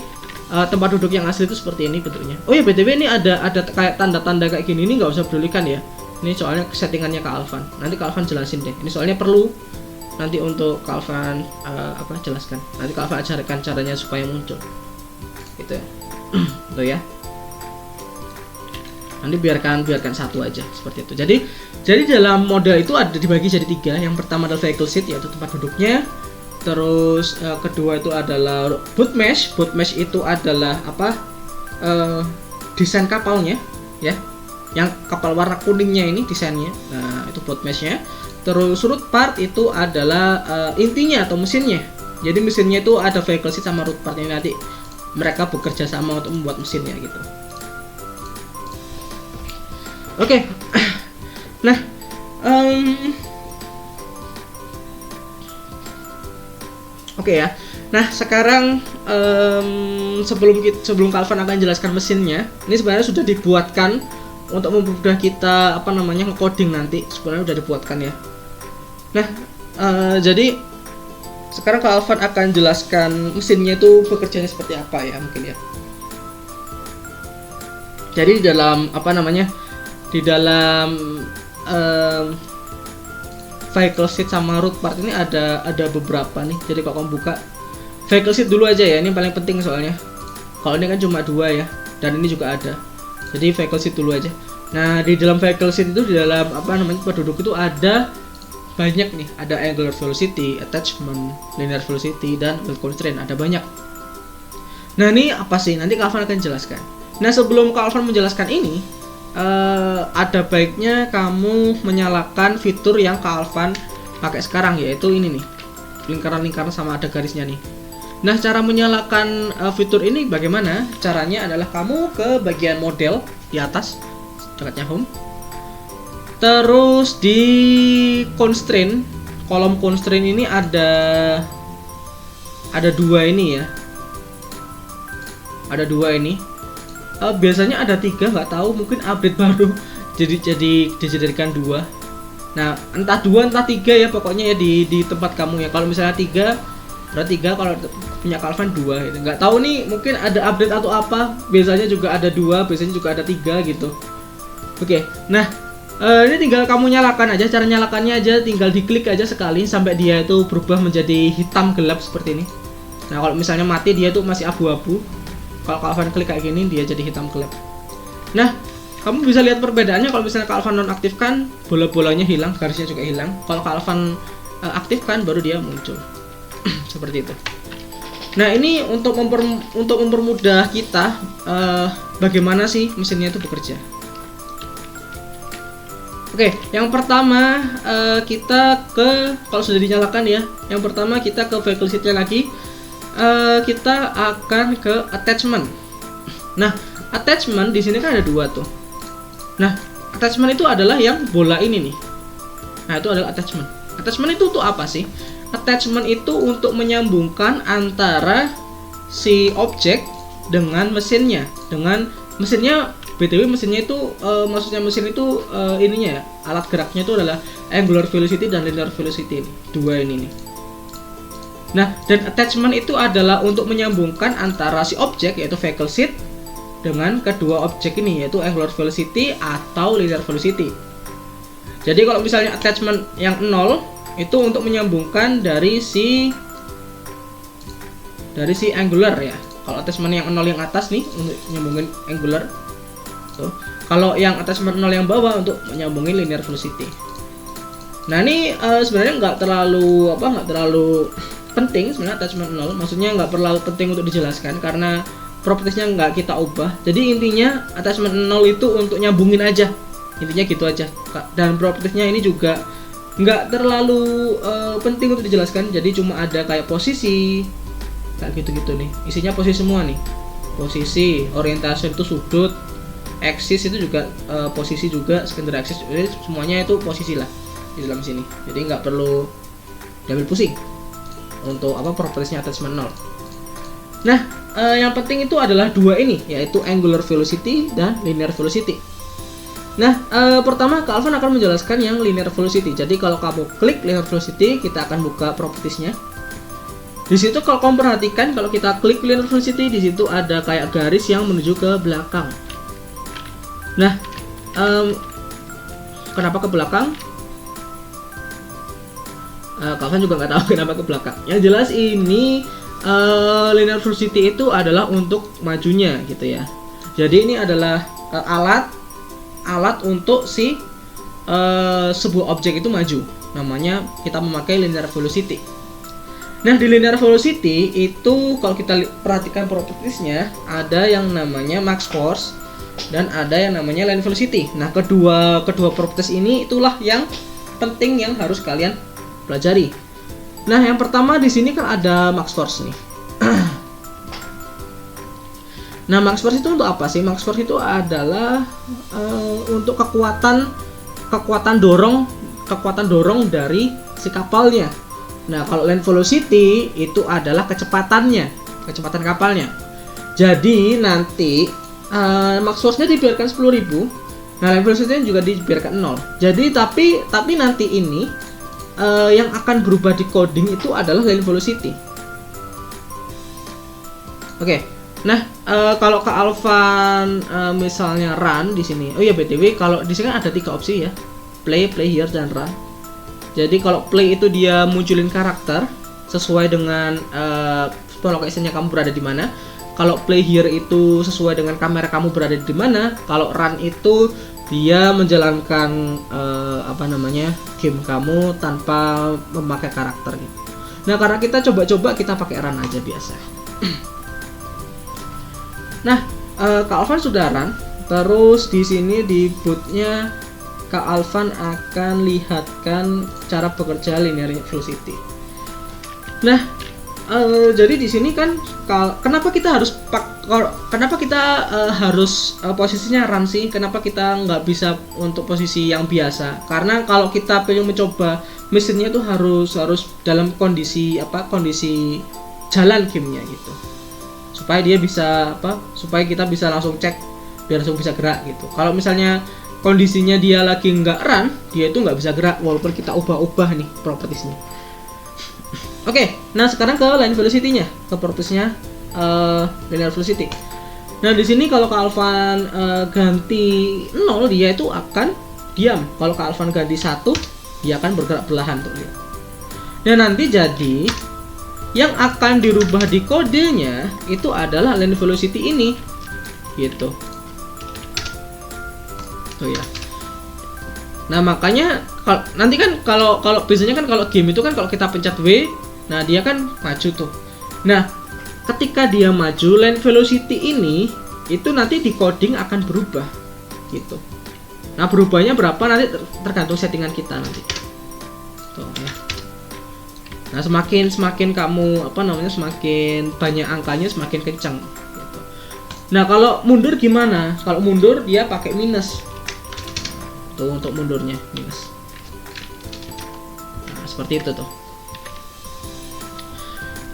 tempat duduk yang asli itu seperti ini bentuknya. Oh ya btw ini ada kayak tanda-tanda kayak gini, ini nggak usah pedulikan ya. Ini soalnya settingannya Kak Alvan. Nanti Kak Alvan jelasin deh. Ini soalnya perlu nanti untuk Kak Alvan apa jelaskan. Nanti Kak Alvan ajarkan caranya supaya muncul. Gitu ya. Tuh ya. Nanti biarkan satu aja seperti itu. Jadi dalam model itu ada dibagi jadi tiga. Yang pertama adalah vehicle seat, yaitu tempat duduknya. Terus kedua itu adalah boot mesh. Boot mesh itu adalah apa? Desain kapalnya, ya. yang kapal warna kuningnya ini desainnya. Nah, itu plot meshnya. Terus root part itu adalah intinya atau mesinnya. Jadi mesinnya itu ada vehicle seat sama root part ini, nanti mereka bekerja sama untuk membuat mesinnya gitu. Oke. Nah, oke ya. Nah, sekarang sebelum Calvin akan jelaskan mesinnya, ini sebenarnya sudah dibuatkan untuk mempermudah kita nge-coding nanti. Sebenarnya sudah dibuatkan ya. Nah, jadi sekarang Calvin akan jelaskan mesinnya itu bekerjanya seperti apa ya, mungkin ya. Jadi di dalam di dalam vehicle seat sama root part ini ada beberapa nih. Jadi kalau kamu buka vehicle seat dulu aja ya, ini paling penting soalnya. Kalau ini kan cuma 2 ya, dan ini juga ada. Jadi vehicle seat dulu aja. Nah, di dalam vehicle seat itu di dalam penduduk itu ada banyak nih, ada angular velocity, attachment, linear velocity, dan wheel constraint, ada banyak. Nah, ini apa sih? Nanti Calvin akan jelaskan. Nah, sebelum Calvin menjelaskan ini, ada baiknya kamu menyalakan fitur yang Calvin pakai sekarang, yaitu ini nih, lingkaran-lingkaran sama ada garisnya nih. Nah, cara menyalakan fitur ini bagaimana? Caranya adalah kamu ke bagian model di atas, dekatnya home. Terus di constraint, kolom constraint ini ada 2 ini ya. Ada 2 ini. Biasanya ada 3, nggak tahu, mungkin update baru jadi dijadikan 2. Nah, entah 2 entah 3 ya, pokoknya ya di tempat kamu ya. Kalau misalnya 3 berarti 3, kalau punya Calvin 2 gitu. Nggak tahu nih, mungkin ada update atau apa. Biasanya juga ada 2, biasanya juga ada 3 gitu. Oke. Nah, ini tinggal kamu nyalakan aja. Cara nyalakannya aja tinggal diklik aja sekali sampai dia itu berubah menjadi hitam gelap seperti ini. Nah, kalau misalnya mati dia tuh masih abu-abu. Kalau Calvin klik kayak gini dia jadi hitam gelap. Nah, kamu bisa lihat perbedaannya. Kalau misalnya Calvin nonaktifkan, bola-bolanya hilang, garisnya juga hilang. Kalau Calvin aktifkan baru dia muncul. Seperti itu. Nah, ini untuk mempermudah kita bagaimana sih mesinnya itu bekerja. Oke, yang pertama kita kalau sudah dinyalakan ya, yang pertama kita ke vehicle seat-nya lagi. Kita akan ke attachment. Nah, attachment di sini kan ada 2 tuh. Nah, attachment itu adalah yang bola ini nih. Nah, itu adalah attachment. Attachment itu untuk apa sih? Attachment itu untuk menyambungkan antara si objek dengan mesinnya. BTW mesinnya itu maksudnya mesin itu ininya ya, alat geraknya itu adalah angular velocity dan linear velocity, 2 ini nih. Nah, dan attachment itu adalah untuk menyambungkan antara si objek yaitu vehicle seat dengan kedua objek ini yaitu angular velocity atau linear velocity. Jadi kalau misalnya attachment yang 0 itu untuk menyambungkan dari si angular ya. Kalau attachment yang 0 yang atas nih untuk menyambungin angular. Tuh. Kalau yang attachment 0 yang bawah untuk menyambungin linear velocity. Nah, ini sebenarnya nggak terlalu penting sebenarnya attachment 0, maksudnya nggak perlu penting untuk dijelaskan karena propertiesnya nggak kita ubah. Jadi intinya attachment 0 itu untuk nyambungin aja, intinya gitu aja. Dan propertiesnya ini juga nggak terlalu penting untuk dijelaskan, jadi cuma ada kayak posisi kayak gitu-gitu nih, isinya posisi semua nih. Posisi, orientation itu sudut, axis itu juga posisi juga, secondary axis, jadi semuanya itu posisi lah di dalam sini. Jadi nggak perlu diambil pusing untuk propertiesnya attachment 0. Nah, yang penting itu adalah 2 ini, yaitu angular velocity dan linear velocity. Nah, pertama Calvin akan menjelaskan yang linear velocity. Jadi kalau kamu klik linear velocity, kita akan buka propertiesnya. Di situ kalau kamu perhatikan, kalau kita klik linear velocity, di situ ada kayak garis yang menuju ke belakang. Nah, kenapa ke belakang? Calvin juga nggak tahu kenapa ke belakang. Yang jelas ini linear velocity itu adalah untuk majunya gitu ya. Jadi ini adalah alat untuk sebuah objek itu maju. Namanya kita memakai linear velocity. Nah, di linear velocity itu kalau kita perhatikan propertiesnya ada yang namanya max force, dan ada yang namanya land velocity. Nah, kedua properties ini itulah yang penting yang harus kalian pelajari. Nah, yang pertama di sini kan ada max force nih. Nah, max force itu untuk apa sih? Max force itu adalah untuk kekuatan dorong dari si kapalnya. Nah, kalau land velocity itu adalah kecepatan kapalnya. Jadi nanti max force-nya dibiarkan 10.000. Nah, land velocity-nya juga dibiarkan 0. Jadi tapi nanti ini yang akan berubah di coding itu adalah land velocity. Oke. Nah, kalau ke Alvan misalnya run di sini. Oh ya, BTW kalau di sini kan ada 3 opsi ya. Play here, dan run. Jadi kalau play itu dia munculin karakter sesuai dengan location-nya kamu berada di mana. Kalau play here itu sesuai dengan kamera kamu berada di mana. Kalau run itu dia menjalankan game kamu tanpa memakai karakter gitu. Nah, karena kita coba-coba kita pakai run aja biasa. Nah, Kak Alvan sudah run. Terus di sini di bootnya Kak Alvan akan lihatkan cara bekerja linear velocity. Nah, jadi di sini kan kenapa kita harus posisinya run sih? Kenapa kita nggak bisa untuk posisi yang biasa? Karena kalau kita pengen mencoba mesinnya itu harus dalam kondisi jalan gamenya gitu. Supaya dia bisa supaya kita bisa langsung cek biar langsung bisa gerak gitu. Kalau misalnya kondisinya dia lagi nggak run, dia itu nggak bisa gerak walaupun kita ubah nih propertiesnya. Oke, nah sekarang ke line velocity-nya, ke propertiesnya linear velocity. Nah, di sini kalau Kak Alvan ganti 0, dia itu akan diam. Kalau Kak Alvan ganti 1, dia akan bergerak perlahan tuh lihat. Dan nanti jadi yang akan dirubah di kodenya itu adalah land velocity ini gitu. Tuh ya. Nah, makanya nanti kan kalau biasanya kan kalau game itu kan kalau kita pencet W, nah dia kan maju tuh. Nah, ketika dia maju, land velocity ini itu nanti di coding akan berubah gitu. Nah, berubahnya berapa nanti tergantung settingan kita nanti. Tuh ya. Nah, semakin kamu semakin banyak angkanya semakin kencang gitu. Nah, kalau mundur gimana? Kalau mundur dia pakai minus. Tuh untuk mundurnya minus. Nah, seperti itu tuh.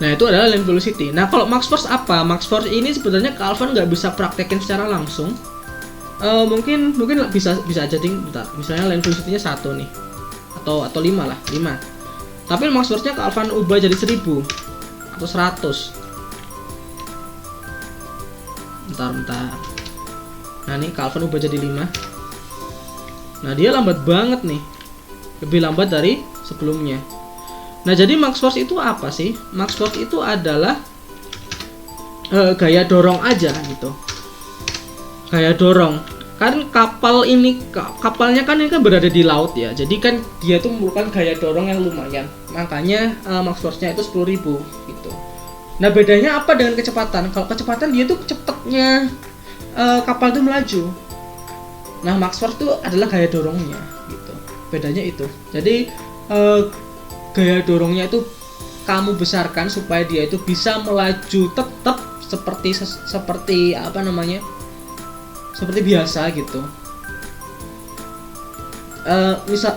Nah, itu adalah land velocity. Nah, kalau max force apa? Max force ini sebenarnya Kak Alvan nggak bisa praktekin secara langsung. Mungkin bisa aja bentar. Misalnya land velocity-nya 1 nih. Atau 5 lah, 5. Tapi max force-nya Kak Alvan ubah jadi 1000 atau 100. Bentar. Nah, ini Kak Alvan ubah jadi 5. Nah, dia lambat banget nih. Lebih lambat dari sebelumnya. Nah, jadi max force itu apa sih? Max force itu adalah gaya dorong aja gitu. Gaya dorong. Kan kapalnya kan ini kan berada di laut ya. Jadi kan dia tuh memerlukan gaya dorong yang lumayan. Makanya max force-nya itu 10.000 gitu. Nah, bedanya apa dengan kecepatan? Kalau kecepatan dia tuh cepatnya kapal tuh melaju. Nah, max force itu adalah gaya dorongnya gitu. Bedanya itu. Jadi gaya dorongnya itu kamu besarkan supaya dia itu bisa melaju tetap seperti seperti biasa gitu.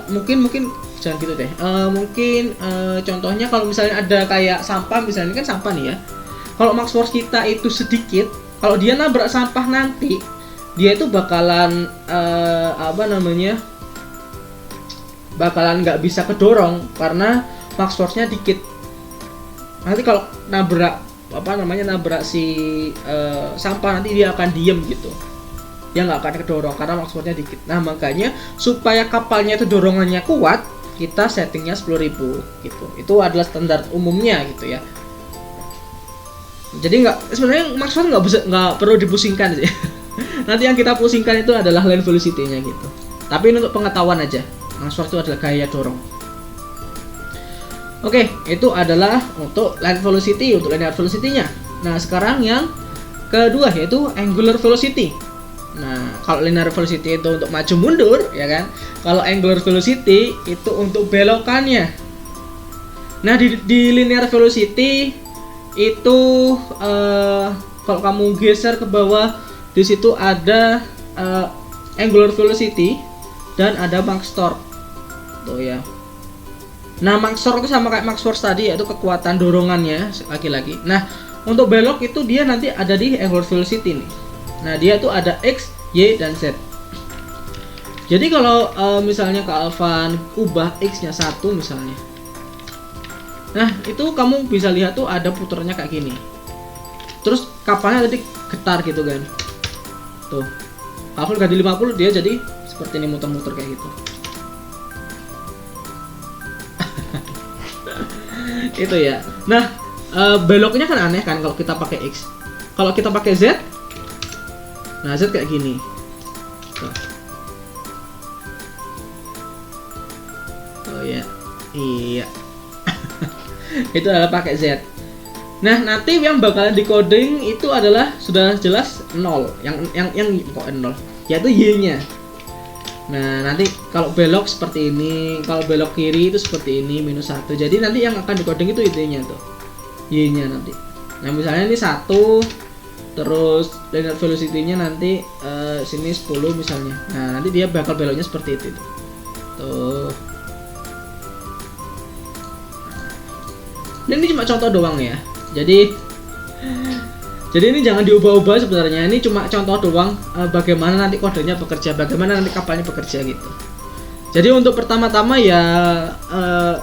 Mungkin jangan gitu deh. Contohnya kalau misalnya ada kayak sampah, misalnya kan sampah nih ya. Kalau max force kita itu sedikit, kalau dia nabrak sampah nanti dia itu bakalan bakalan nggak bisa kedorong karena max force-nya dikit. Nanti kalau nabrak si sampah nanti dia akan diem gitu. Dia nggak akan kedorong karena max force-nya dikit. Nah, makanya supaya kapalnya itu dorongannya kuat, kita settingnya 10.000 gitu. Itu adalah standar umumnya gitu ya. Jadi sebenarnya max force nggak perlu dipusingkan sih. Nanti yang kita pusingkan itu adalah land velocity-nya gitu. Tapi ini untuk pengetahuan aja. Max force itu adalah gaya dorong. Oke, itu adalah untuk land velocity, untuk linear velocity-nya. Nah, sekarang yang kedua yaitu angular velocity. Nah, kalau linear velocity itu untuk maju mundur, ya kan? Kalau angular velocity itu untuk belokannya. Nah, di linear velocity itu kalau kamu geser ke bawah, di situ ada angular velocity dan ada max torque. Tuh ya. Nah, max torque itu sama kayak max force tadi, yaitu kekuatan dorongannya lagi-lagi. Nah, untuk belok itu dia nanti ada di angular velocity nih. Nah, dia tuh ada X, Y, dan Z. Jadi kalau misalnya Kak Alvan ubah X-nya 1 misalnya. Nah, itu kamu bisa lihat tuh ada puternya kayak gini. Terus kapalnya tadi getar gitu kan. Tuh. Kalau ganti 50 dia jadi seperti ini, muter-muter kayak gitu. Itu ya. Nah, beloknya kan aneh kan kalau kita pakai X. Kalau kita pakai Z, nah Z kayak gini. Tuh. Oh ya, iya. Itu adalah pakai Z. Nah, nanti yang bakalan decoding itu adalah sudah jelas 0. Yang kok 0? Yaitu Y-nya. Nah, nanti kalau belok seperti ini, kalau belok kiri itu seperti ini, -1. Jadi nanti yang akan decoding itu Y-nya tuh. Y-nya nanti. Nah, misalnya ini 1, terus linear velocity-nya nanti sini 10 misalnya. Nah, nanti dia bakal beloknya seperti itu. Tuh. Dan ini cuma contoh doang ya. Jadi ini jangan diubah-ubah sebenarnya. Ini cuma contoh doang bagaimana nanti kodenya bekerja, bagaimana nanti kapalnya bekerja gitu. Jadi untuk pertama-tama ya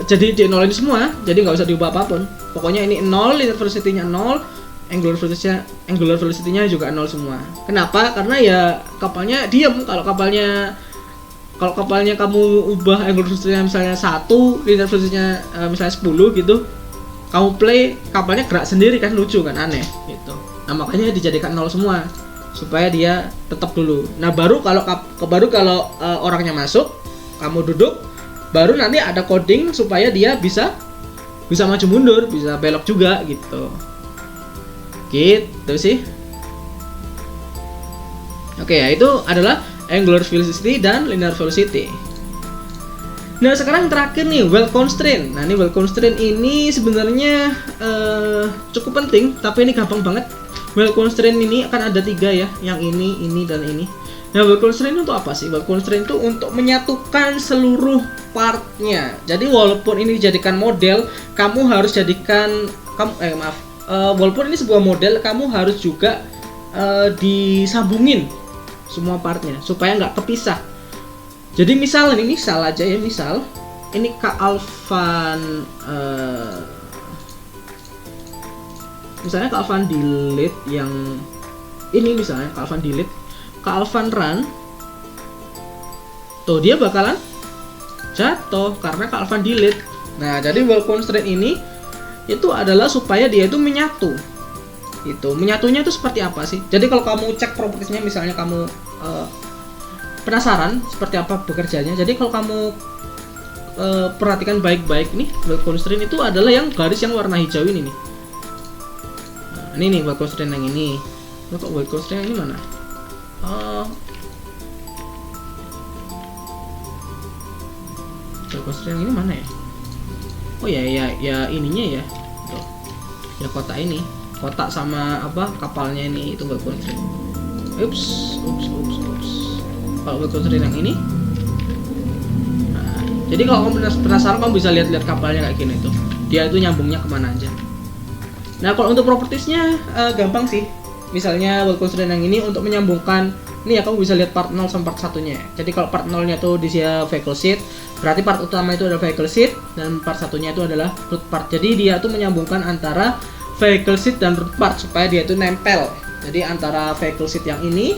jadi di nol ini semua. Jadi nggak usah diubah apapun. Pokoknya ini 0, linear velocity-nya 0, angular velocity-nya juga 0 semua. Kenapa? Karena ya kapalnya diam. Kalau kapalnya kamu ubah angular velocity-nya misalnya 1, linear velocity-nya misalnya 10 gitu. Kamu play, kapalnya gerak sendiri kan, lucu kan, aneh gitu. Nah, makanya dijadikan 0 semua supaya dia tetap dulu. Nah, baru kalau orangnya masuk, kamu duduk, baru nanti ada coding supaya dia bisa maju mundur, bisa belok juga gitu. Gitu sih. Oke, ya itu adalah angular velocity dan linear velocity. Nah, sekarang terakhir nih, well constraint. Nah, ini well constraint ini sebenarnya cukup penting, tapi ini gampang banget. Well constraint ini akan ada 3 ya, yang ini, dan ini. Nah, well constraint untuk apa sih? Well constraint itu untuk menyatukan seluruh partnya. Jadi walaupun ini dijadikan model, kamu harus jadikan walaupun ini sebuah model, kamu harus juga disambungin semua partnya supaya nggak kepisah. Jadi misal ini Kak Alvan misalnya Kak Alvan delete yang ini, misalnya Kak Alvan delete, Kak Alvan run, tuh dia bakalan jatuh karena Kak Alvan delete. Nah, jadi well constraint ini itu adalah supaya dia itu menyatu. Itu menyatunya itu seperti apa sih? Jadi kalau kamu cek propertiesnya, misalnya kamu penasaran seperti apa bekerjanya. Jadi kalau kamu perhatikan baik-baik nih, well constraint itu adalah yang garis yang warna hijau ini nih. Nah, ini nih well constraint yang ini. Kok well constraint yang ini mana? Well constraint yang ini mana ya? Oh ya ininya ya. Tuh. Ya kotak ini. Kotak sama apa kapalnya ini itu well constraint. Ups. Kalau well constraint yang ini, nah, jadi kalau kamu penasaran, kamu bisa lihat kapalnya kayak gini tuh, dia itu nyambungnya kemana aja. Nah, kalau untuk propertiesnya gampang sih. Misalnya well constraint yang ini untuk menyambungkan, ini ya kamu bisa lihat part 0 sama part 1 nya. Jadi kalau part 0 nya tuh di vehicle seat, berarti part utama itu adalah vehicle seat, dan part 1 nya itu adalah root part. Jadi dia tuh menyambungkan antara vehicle seat dan root part supaya dia itu nempel. Jadi antara vehicle seat yang ini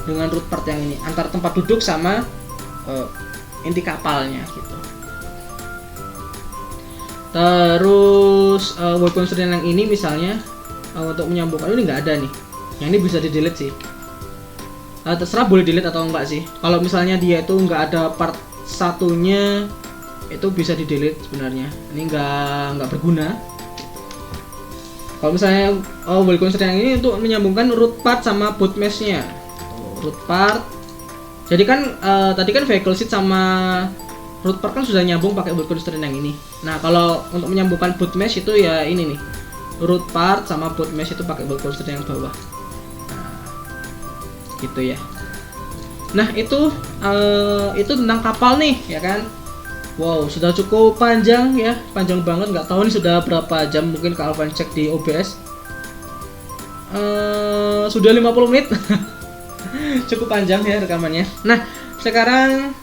dengan root part yang ini, antara tempat duduk sama inti kapalnya gitu. Terus well constraint yang ini misalnya untuk menyambungkan ini nggak ada nih. Yang ini bisa di delete sih. Terserah boleh delete atau enggak sih. Kalau misalnya dia itu nggak ada part satunya, itu bisa di delete sebenarnya. Ini nggak berguna. Kalau misalnya well constraint yang ini untuk menyambungkan root part sama boot mesh-nya. root part. Jadi kan tadi kan vehicle seat sama root part kan sudah nyambung pakai boot constraint yang ini. Nah, kalau untuk menyambungkan boot mesh itu ya ini nih. Root part sama boot mesh itu pakai boot constraint yang bawah. Nah, gitu ya. Nah, itu tentang kapal nih, ya kan? Wow, sudah cukup panjang ya, panjang banget. Nggak tahu nih sudah berapa jam, mungkin Kak Alvan cek di OBS. Sudah 50 menit. Cukup panjang ya rekamannya. Nah, sekarang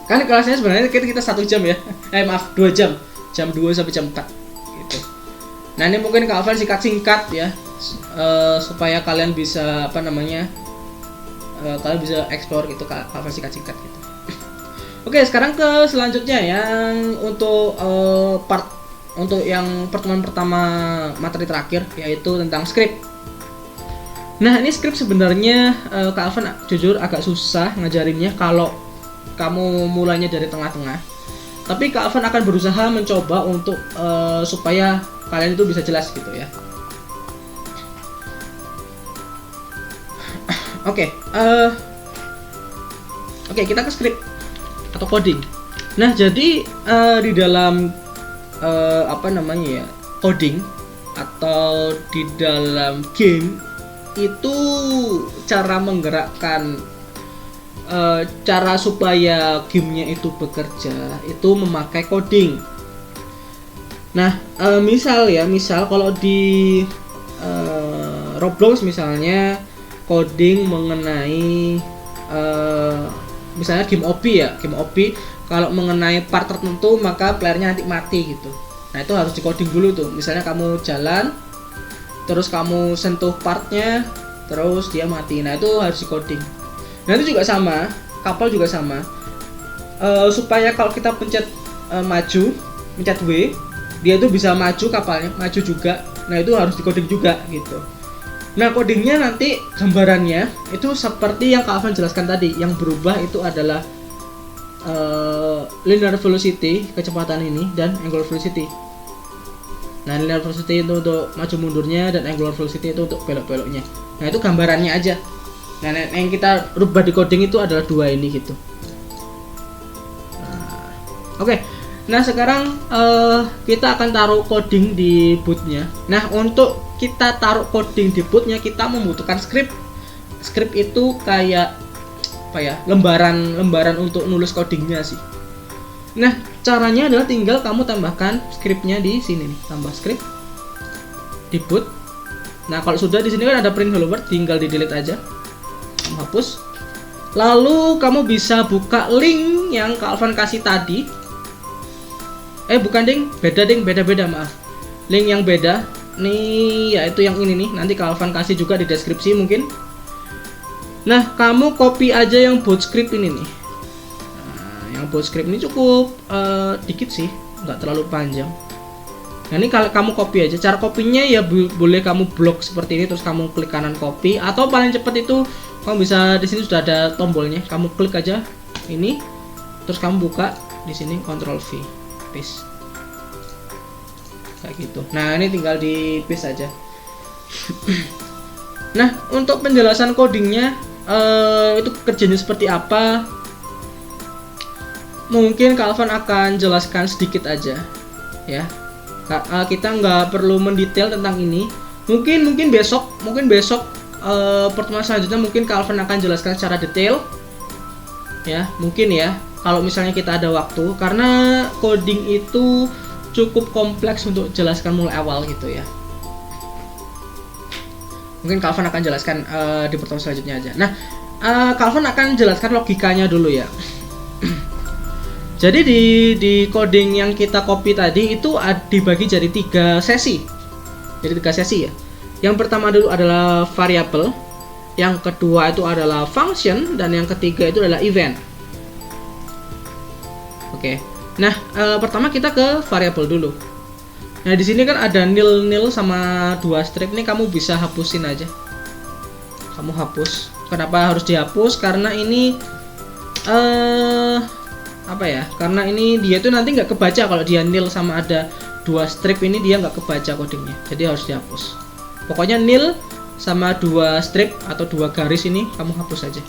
kan kelasnya sebenarnya kita 1 jam ya. Maaf, 2 jam. Jam 2 sampai jam 4 gitu. Nah, ini mungkin Kak Alvan singkat-singkat ya. Supaya kalian bisa kalian bisa explore gitu, Kak Alvan singkat-singkat gitu. Oke, sekarang ke selanjutnya yang untuk untuk yang pertemuan pertama materi terakhir, yaitu tentang script. Nah, ini script sebenarnya Kak Alvan jujur agak susah ngajarinnya kalau kamu mulainya dari tengah-tengah. Tapi Kak Alvan akan berusaha mencoba untuk supaya kalian itu bisa jelas gitu ya. Oke, kita ke script atau coding. Nah, jadi di dalam coding atau di dalam game itu cara menggerakkan cara supaya gamenya itu bekerja itu memakai coding. Nah, misal kalau di Roblox misalnya coding mengenai misalnya game OP kalau mengenai part tertentu maka playernya nanti mati gitu. Nah, itu harus di-coding dulu tuh. Misalnya kamu jalan terus kamu sentuh partnya terus dia mati. Nah, itu harus di-coding. Nah, itu juga sama, kapal juga sama. Supaya kalau kita pencet pencet W, dia itu bisa maju, kapalnya maju juga. Nah, itu harus di-coding juga gitu. Nah, codingnya nanti gambarannya itu seperti yang Kak Alvan jelaskan tadi. Yang berubah itu adalah linear velocity, kecepatan ini, dan angular velocity. Nah, linear velocity itu untuk maju mundurnya dan angular velocity itu untuk belok-beloknya. Nah, itu gambarannya aja. Nah, yang kita rubah di coding itu adalah 2 ini gitu. Oke. Nah, sekarang kita akan taruh coding di bootnya. Nah, untuk kita taruh coding di bootnya kita membutuhkan script. Script itu kayak lembaran untuk nulis codingnya sih. Nah, caranya adalah tinggal kamu tambahkan scriptnya di sini nih, tambah script di boot. Nah, kalau sudah di sini kan ada print hello world, tinggal di delete aja, kamu hapus. Lalu kamu bisa buka link yang Kak Alvan kasih tadi. Bukan ding, beda maaf. Link yang beda nih, yaitu yang ini nih. Nanti Kak Alvan kasih juga di deskripsi mungkin. Nah, kamu copy aja yang boot script ini nih. Nah, yang boot script ini cukup dikit sih, nggak terlalu panjang. Nah, ini kalau kamu copy aja. Cara copynya ya boleh kamu blok seperti ini, terus kamu klik kanan copy, atau paling cepat itu kamu bisa di sini sudah ada tombolnya. Kamu klik aja ini, terus kamu buka di sini Ctrl V, paste. Kayak gitu. Nah, ini tinggal di paste aja. Nah, untuk penjelasan codingnya itu kerjanya seperti apa, mungkin Kak Alvan akan jelaskan sedikit aja ya. Kita nggak perlu mendetail tentang ini. Mungkin besok pertemuan selanjutnya mungkin Kak Alvan akan jelaskan secara detail ya, mungkin ya, kalau misalnya kita ada waktu, karena coding itu cukup kompleks untuk jelaskan mulai awal gitu ya. Mungkin Kak Alvan akan jelaskan di pertemuan selanjutnya aja. Nah, Kak Alvan akan jelaskan logikanya dulu ya. Jadi di coding yang kita copy tadi itu dibagi jadi 3 sesi. Jadi 3 sesi ya. Yang pertama dulu adalah variable, yang kedua itu adalah function, dan yang ketiga itu adalah event. Oke. Nah, pertama kita ke variable dulu. Nah, di sini kan ada nil sama 2 strip. Ini kamu bisa hapusin aja. Kamu hapus. Kenapa harus dihapus? Karena ini karena ini dia tuh nanti nggak kebaca kalau dia nil sama ada 2 strip, ini dia nggak kebaca codingnya. Jadi harus dihapus. Pokoknya nil sama 2 strip atau 2 garis ini kamu hapus aja.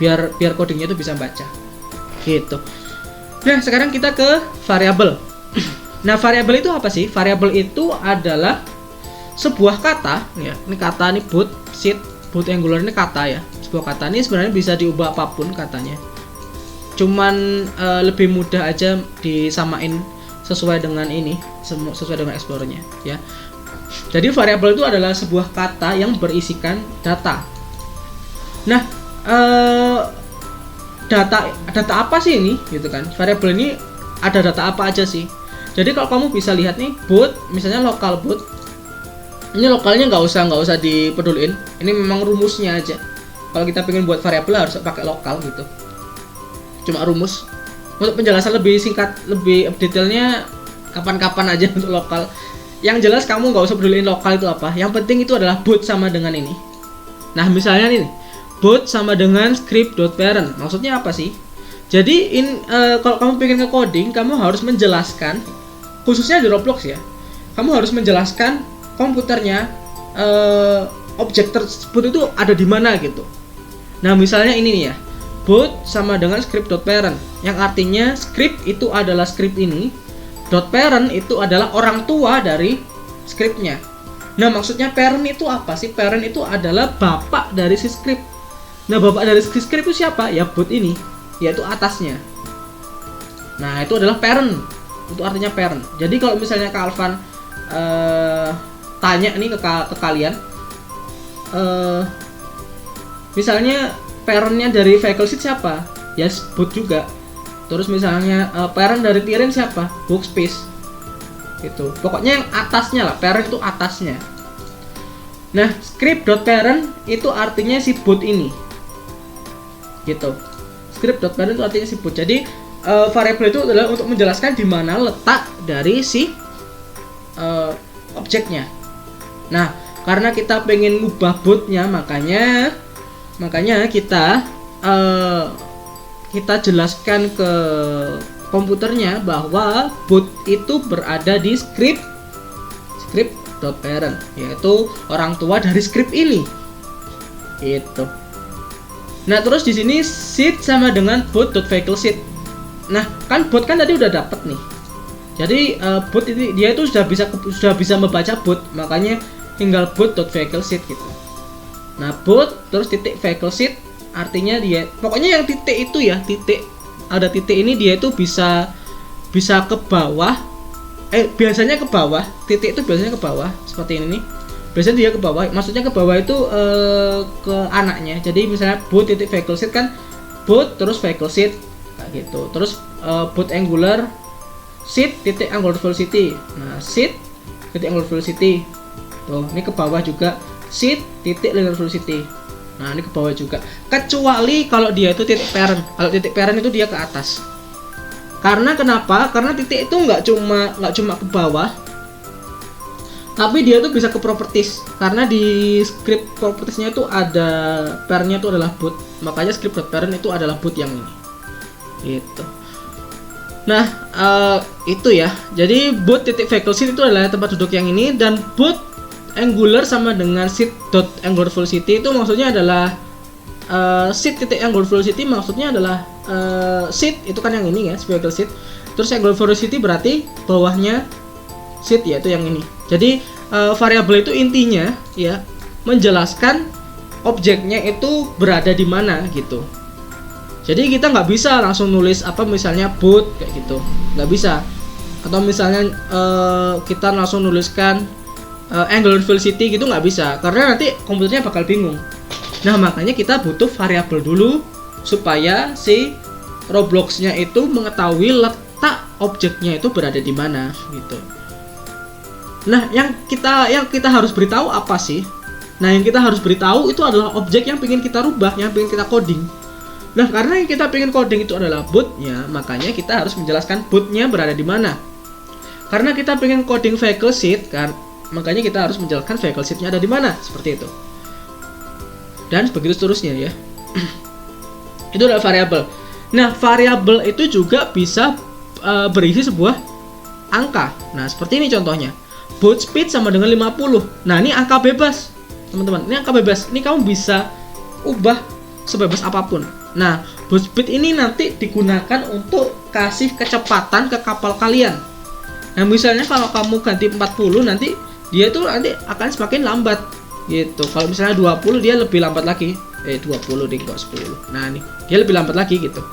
Biar codingnya itu bisa baca. Gitu. Nah, sekarang kita ke variabel. Nah, variabel itu apa sih? Variabel itu adalah sebuah kata, ya. Ini kata, ini boot, sheet, boot angular ini kata ya. Sebuah kata ini sebenarnya bisa diubah apapun katanya. Cuman lebih mudah aja disamain sesuai dengan ini, sesuai dengan Explorer-nya, ya. Jadi variabel itu adalah sebuah kata yang berisikan data. Nah, data apa sih ini, gitu kan? Variabel ini ada data apa aja sih? Jadi kalau kamu bisa lihat nih, boot, misalnya local boot, ini lokalnya nggak usah dipeduliin. Ini memang rumusnya aja. Kalau kita pengen buat variabel harus pakai lokal gitu. Cuma rumus. Untuk penjelasan lebih singkat, lebih detailnya kapan-kapan aja untuk lokal. Yang jelas kamu nggak usah peduliin lokal itu apa. Yang penting itu adalah boot sama dengan ini. Nah, misalnya nih, boot sama dengan script.parent. Maksudnya apa sih? Jadi kalau kamu pengen nge-coding, kamu harus menjelaskan, khususnya di Roblox ya. Kamu harus menjelaskan komputernya, objek tersebut itu ada di mana gitu. Nah, misalnya ini nih ya. Boot sama dengan script.parent, yang artinya script itu adalah script ini, .parent itu adalah orang tua dari scriptnya. Nah, maksudnya parent itu apa sih? Parent itu adalah bapak dari si script. Nah, bapak dari si script itu siapa? Ya boot ini, yaitu atasnya. Nah, itu adalah parent. Itu artinya parent. Jadi kalau misalnya Kak Alvan tanya nih ke kalian, misalnya parentnya dari vehicle seat siapa? Ya boot juga. Terus misalnya parent dari Tiren siapa? Workspace. Gitu. Pokoknya yang atasnya lah, parent itu atasnya. Nah, script.parent itu artinya si boot ini. Gitu. Script.parent itu artinya si boot. Jadi variabel itu adalah untuk menjelaskan di mana letak dari si objeknya. Nah, karena kita pengen ngubah bootnya, makanya kita jelaskan ke komputernya bahwa boot itu berada di script.parent, yaitu orang tua dari script ini. Itu. Nah, terus di sini seat sama dengan boot.vehicle seat. Nah, kan boot kan tadi udah dapet nih. Jadi boot ini dia itu sudah bisa membaca boot, makanya tinggal boot.vehicle seat gitu. Nah, boot terus titik vehicle seat artinya dia pokoknya yang titik itu ya, ada titik ini dia itu bisa ke bawah, biasanya ke bawah, titik itu biasanya ke bawah seperti ini nih. Biasanya dia ke bawah, maksudnya ke bawah itu ke anaknya. Jadi misalnya boot titik vehicle seat kan boot terus vehicle seat kayak gitu. Terus boot angular seat titik angular velocity. Nah, seat titik angular velocity. Tuh, ini ke bawah juga seat titik linear velocity. Nah, ini ke bawah juga. Kecuali kalau dia itu titik parent. Kalau titik parent itu dia ke atas. Karena kenapa? Karena titik itu nggak cuma ke bawah, tapi dia tuh bisa ke properties. Karena di script propertiesnya itu ada parentnya itu adalah boot. Makanya script.parent itu adalah boot yang ini. Gitu. Nah, itu ya. Jadi boot titik vehicle seat itu adalah tempat duduk yang ini, dan boot angular sama dengan seat.angular velocity itu maksudnya adalah seat titik angular velocity maksudnya adalah seat itu kan yang ini ya, vehicle seat. Terus angular velocity berarti bawahnya seat, yaitu yang ini. Jadi variabel itu intinya ya menjelaskan objeknya itu berada di mana gitu. Jadi kita nggak bisa langsung nulis apa misalnya boot kayak gitu, nggak bisa. Atau misalnya kita langsung nuliskan angular velocity gitu, nggak bisa, karena nanti komputernya bakal bingung. Nah, makanya kita butuh variabel dulu supaya si Roblox-nya itu mengetahui letak objeknya itu berada di mana gitu. Nah, yang kita harus beritahu apa sih? Nah, yang kita harus beritahu itu adalah objek yang pengen kita rubah, yang pengen kita coding. Nah, karena yang kita pengen coding itu adalah bootnya, makanya kita harus menjelaskan bootnya berada di mana. Karena kita pengen coding vehicle seat kan, makanya kita harus menjelaskan vehicle seat-nya ada di mana, seperti itu. Dan begitu seterusnya ya. Itu adalah variabel. Nah, variabel itu juga bisa berisi sebuah angka. Nah, seperti ini contohnya. Boot speed sama dengan 50. Nah, ini angka bebas. teman-teman. Ini angka bebas. Ini kamu bisa ubah sebebas apapun. Nah, boat speed ini nanti digunakan untuk kasih kecepatan ke kapal kalian. Nah, misalnya kalau kamu ganti 40, nanti dia itu nanti akan semakin lambat gitu. Kalau misalnya 20, dia lebih lambat lagi. 20 deh kok 10. Nah, ini dia lebih lambat lagi gitu.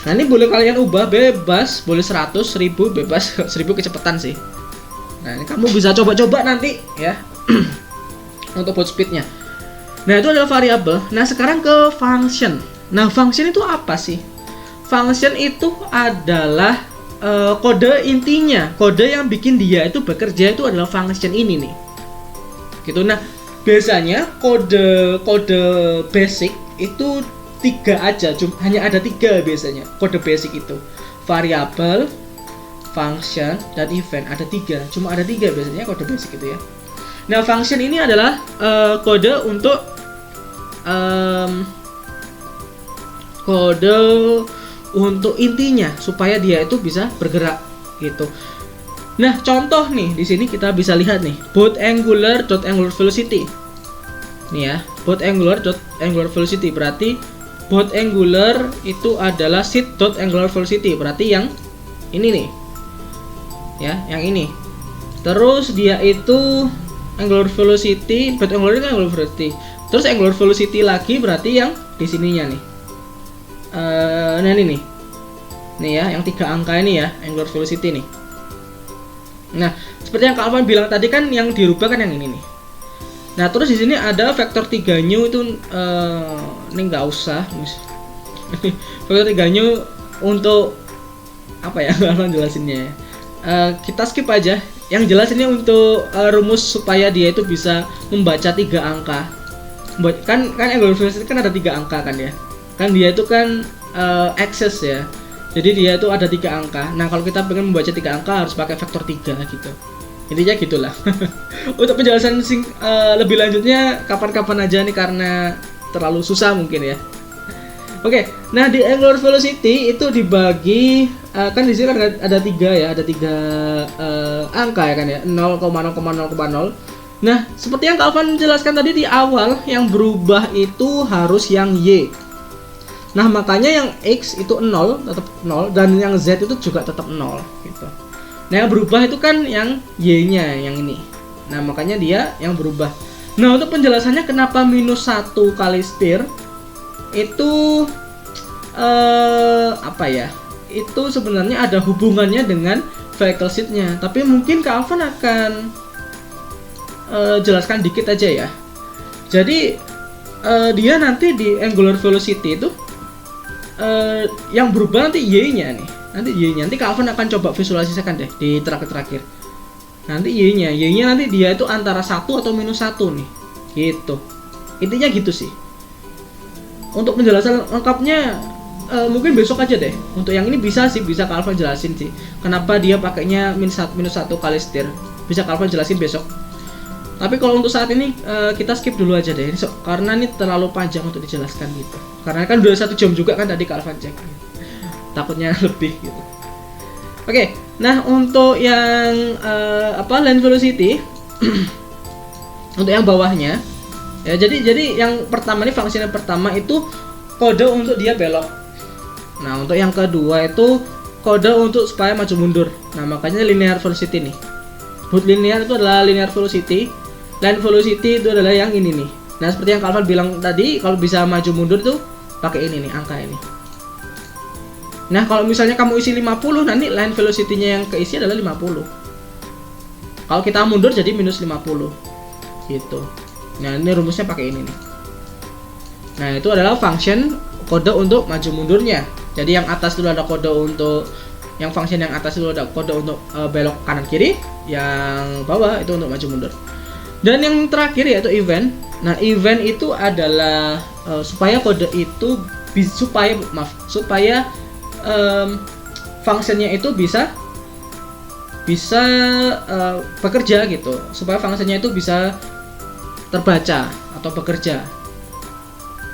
Nah, ini boleh kalian ubah bebas, boleh 100, 1000 bebas, 1000 kecepatan sih. Nah, ini kamu bisa coba-coba nanti ya untuk boat speednya. Nah, itu adalah variabel. Nah, sekarang ke function. Nah, function itu apa sih? Function itu adalah kode intinya. Kode yang bikin dia itu bekerja itu adalah function ini nih. Gitu. Nah, biasanya kode basic itu 3 aja. Hanya ada 3 biasanya. Kode basic itu. Variabel, function, dan event. Ada 3. Cuma ada 3 biasanya kode basic itu ya. Nah, function ini adalah kode untuk intinya supaya dia itu bisa bergerak gitu. Nah, contoh nih di sini kita bisa lihat nih, boat angular velocity. Nih ya, boat angular velocity berarti boat angular itu adalah seat angular velocity, berarti yang ini nih. Ya, yang ini. Terus dia itu angular velocity, boat angular kan angular velocity. Terus angular velocity lagi berarti yang di sininya nih. Nah ini nih. Nih ya, yang 3 angka ini ya, angular velocity nih. Nah, seperti yang Kak Alvan bilang tadi kan yang dirubah kan yang ini nih. Nah, terus di sini ada vektor 3 new itu ini nggak usah. Vektor 3 new untuk apa ya? Kak Alvan jelasinnya ya. Kita skip aja. Yang jelas ini untuk rumus supaya dia itu bisa membaca 3 angka. Kan angular velocity kan ada 3 angka kan ya. Kan dia itu kan access ya. Jadi dia itu ada 3 angka. Nah, kalau kita pengen membaca 3 angka harus pakai vektor 3 gitu. Intinya gitulah. Untuk penjelasan lebih lanjutnya kapan-kapan aja nih karena terlalu susah mungkin ya. Oke, nah di angular velocity itu dibagi kan di sini kan ada 3 ya, ada 3 angka ya kan ya, 0,0,0,0. Nah, seperti yang Kak Alvan jelaskan tadi di awal, yang berubah itu harus yang Y. Nah, makanya yang X itu 0, tetap 0, dan yang Z itu juga tetap 0 gitu. Nah, yang berubah itu kan yang Y-nya, yang ini. Nah, makanya dia yang berubah. Nah, untuk penjelasannya kenapa -1 kali speed itu apa ya? Itu sebenarnya ada hubungannya dengan vehicle seat-nya. Tapi mungkin Kak Alvan akan jelaskan dikit aja ya. Jadi dia nanti di angular velocity itu yang berubah nanti Y-nya nih. Nanti Y-nya nanti Kak Alvan akan coba visualisasikan deh di terakhir. Nanti Y-nya nanti dia itu antara 1 atau -1 nih. Gitu. Intinya gitu sih. Untuk penjelasan lengkapnya mungkin besok aja deh. Untuk yang ini bisa Kak Alvan jelasin sih. Kenapa dia pakainya -1 kali steer. Bisa Kak Alvan jelasin besok. Tapi kalau untuk saat ini kita skip dulu aja deh, karena ini terlalu panjang untuk dijelaskan gitu. Karena kan udah 1 jam juga kan tadi Kak Alvan cek. Takutnya lebih gitu. Oke, nah untuk yang land velocity untuk yang bawahnya ya, jadi yang pertama ini fungsi yang pertama itu kode untuk dia belok. Nah, untuk yang kedua itu kode untuk supaya maju mundur. Nah, makanya linear velocity nih. Boat linear itu adalah linear velocity. Land velocity itu adalah yang ini nih. Nah, seperti yang Kak Alvan bilang tadi, kalau bisa maju mundur tuh pakai ini nih, angka ini. Nah, kalau misalnya kamu isi 50, nanti land velocity-nya yang keisi adalah 50. Kalau kita mundur jadi -50. Gitu. Nah, ini rumusnya pakai ini nih. Nah, itu adalah function kode untuk maju mundurnya. Jadi yang atas itu ada kode untuk yang function yang atas itu ada kode untuk belok kanan kiri, yang bawah itu untuk maju mundur. Dan yang terakhir yaitu event. Nah, event itu adalah supaya kode itu supaya fungsinya itu bisa bekerja gitu. Supaya fungsinya itu bisa terbaca atau bekerja.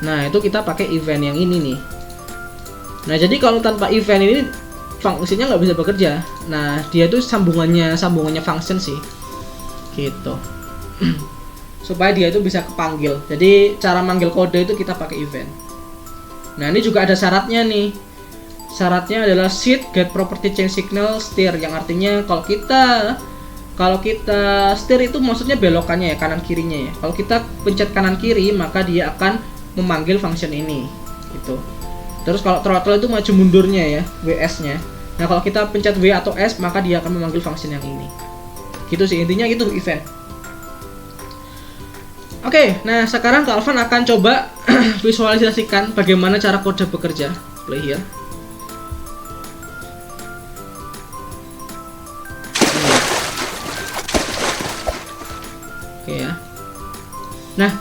Nah, itu kita pakai event yang ini nih. Nah, jadi kalau tanpa event ini fungsinya nggak bisa bekerja. Nah, dia tuh sambungannya function sih, gitu. supaya dia itu bisa kepanggil. Jadi cara manggil kode itu kita pakai event. Nah, ini juga ada syaratnya nih. Syaratnya adalah set get property change signal steer, yang artinya kalau kita steer itu maksudnya belokannya ya, kanan kirinya ya. Kalau kita pencet kanan kiri, maka dia akan memanggil function ini gitu. Terus kalau throttle itu maju mundurnya ya, WS-nya. Nah, kalau kita pencet W atau S, maka dia akan memanggil function yang ini. Gitu sih intinya, gitu event. Oke, nah sekarang Kak Alvan akan coba visualisasikan bagaimana cara kode bekerja. Play here. Oke ya. Nah,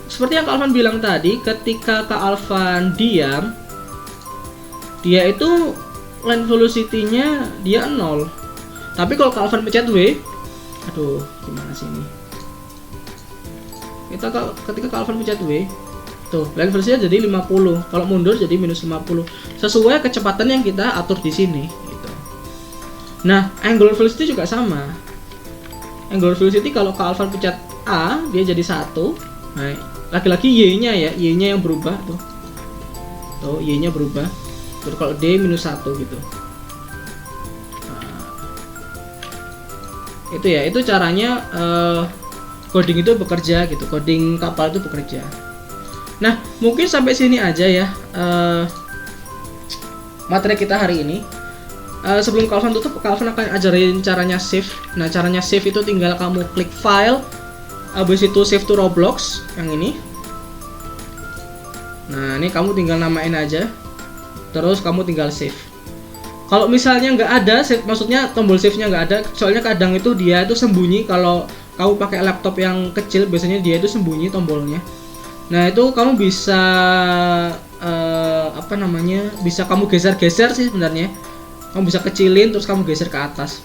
seperti yang Kak Alvan bilang tadi, ketika Kak Alvan diam, dia itu line velocity-nya dia 0. Tapi kalau Kak Alvan pencet W, aduh, gimana sih ini? Ketika Kak Alvan pencet W, tuh line velocity-nya jadi 50. Kalau mundur jadi minus 50. Sesuai kecepatan yang kita atur di sini gitu. Nah, angular velocity juga sama. Angular velocity kalau Kak Alvan pencet A, dia jadi 1. Nah, lagi-lagi Y-nya ya, Y-nya yang berubah tuh. Tuh, Y-nya berubah. Terus kalau D minus 1 gitu. Nah, itu ya, itu caranya coding itu bekerja gitu, coding kapal itu bekerja. Nah, mungkin sampai sini aja ya materi kita hari ini. Sebelum Kak Alvan tutup, Kak Alvan akan ajarin caranya save. Nah, caranya save itu tinggal kamu klik file, habis itu save to Roblox yang ini. Nah, ini kamu tinggal namain aja, terus kamu tinggal save. Kalau misalnya nggak ada save, maksudnya tombol save-nya nggak ada, soalnya kadang itu dia itu sembunyi. Kalau kamu pakai laptop yang kecil, biasanya dia itu sembunyi tombolnya. Nah, itu kamu bisa bisa kamu geser-geser sih sebenarnya. Kamu bisa kecilin terus kamu geser ke atas.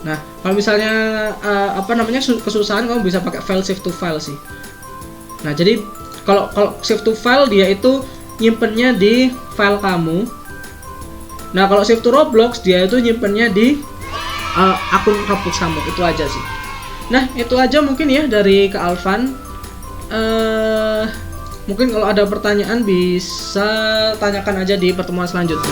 Nah, kalau misalnya kesusahan, kamu bisa pakai file save to file sih. Nah, jadi kalau save to file dia itu nyimpennya di file kamu. Nah, kalau save to Roblox dia itu nyimpennya di akun Roblox kamu. Itu aja sih. Nah, itu aja mungkin ya dari Kak Alvan. Mungkin kalau ada pertanyaan bisa tanyakan aja di pertemuan selanjutnya.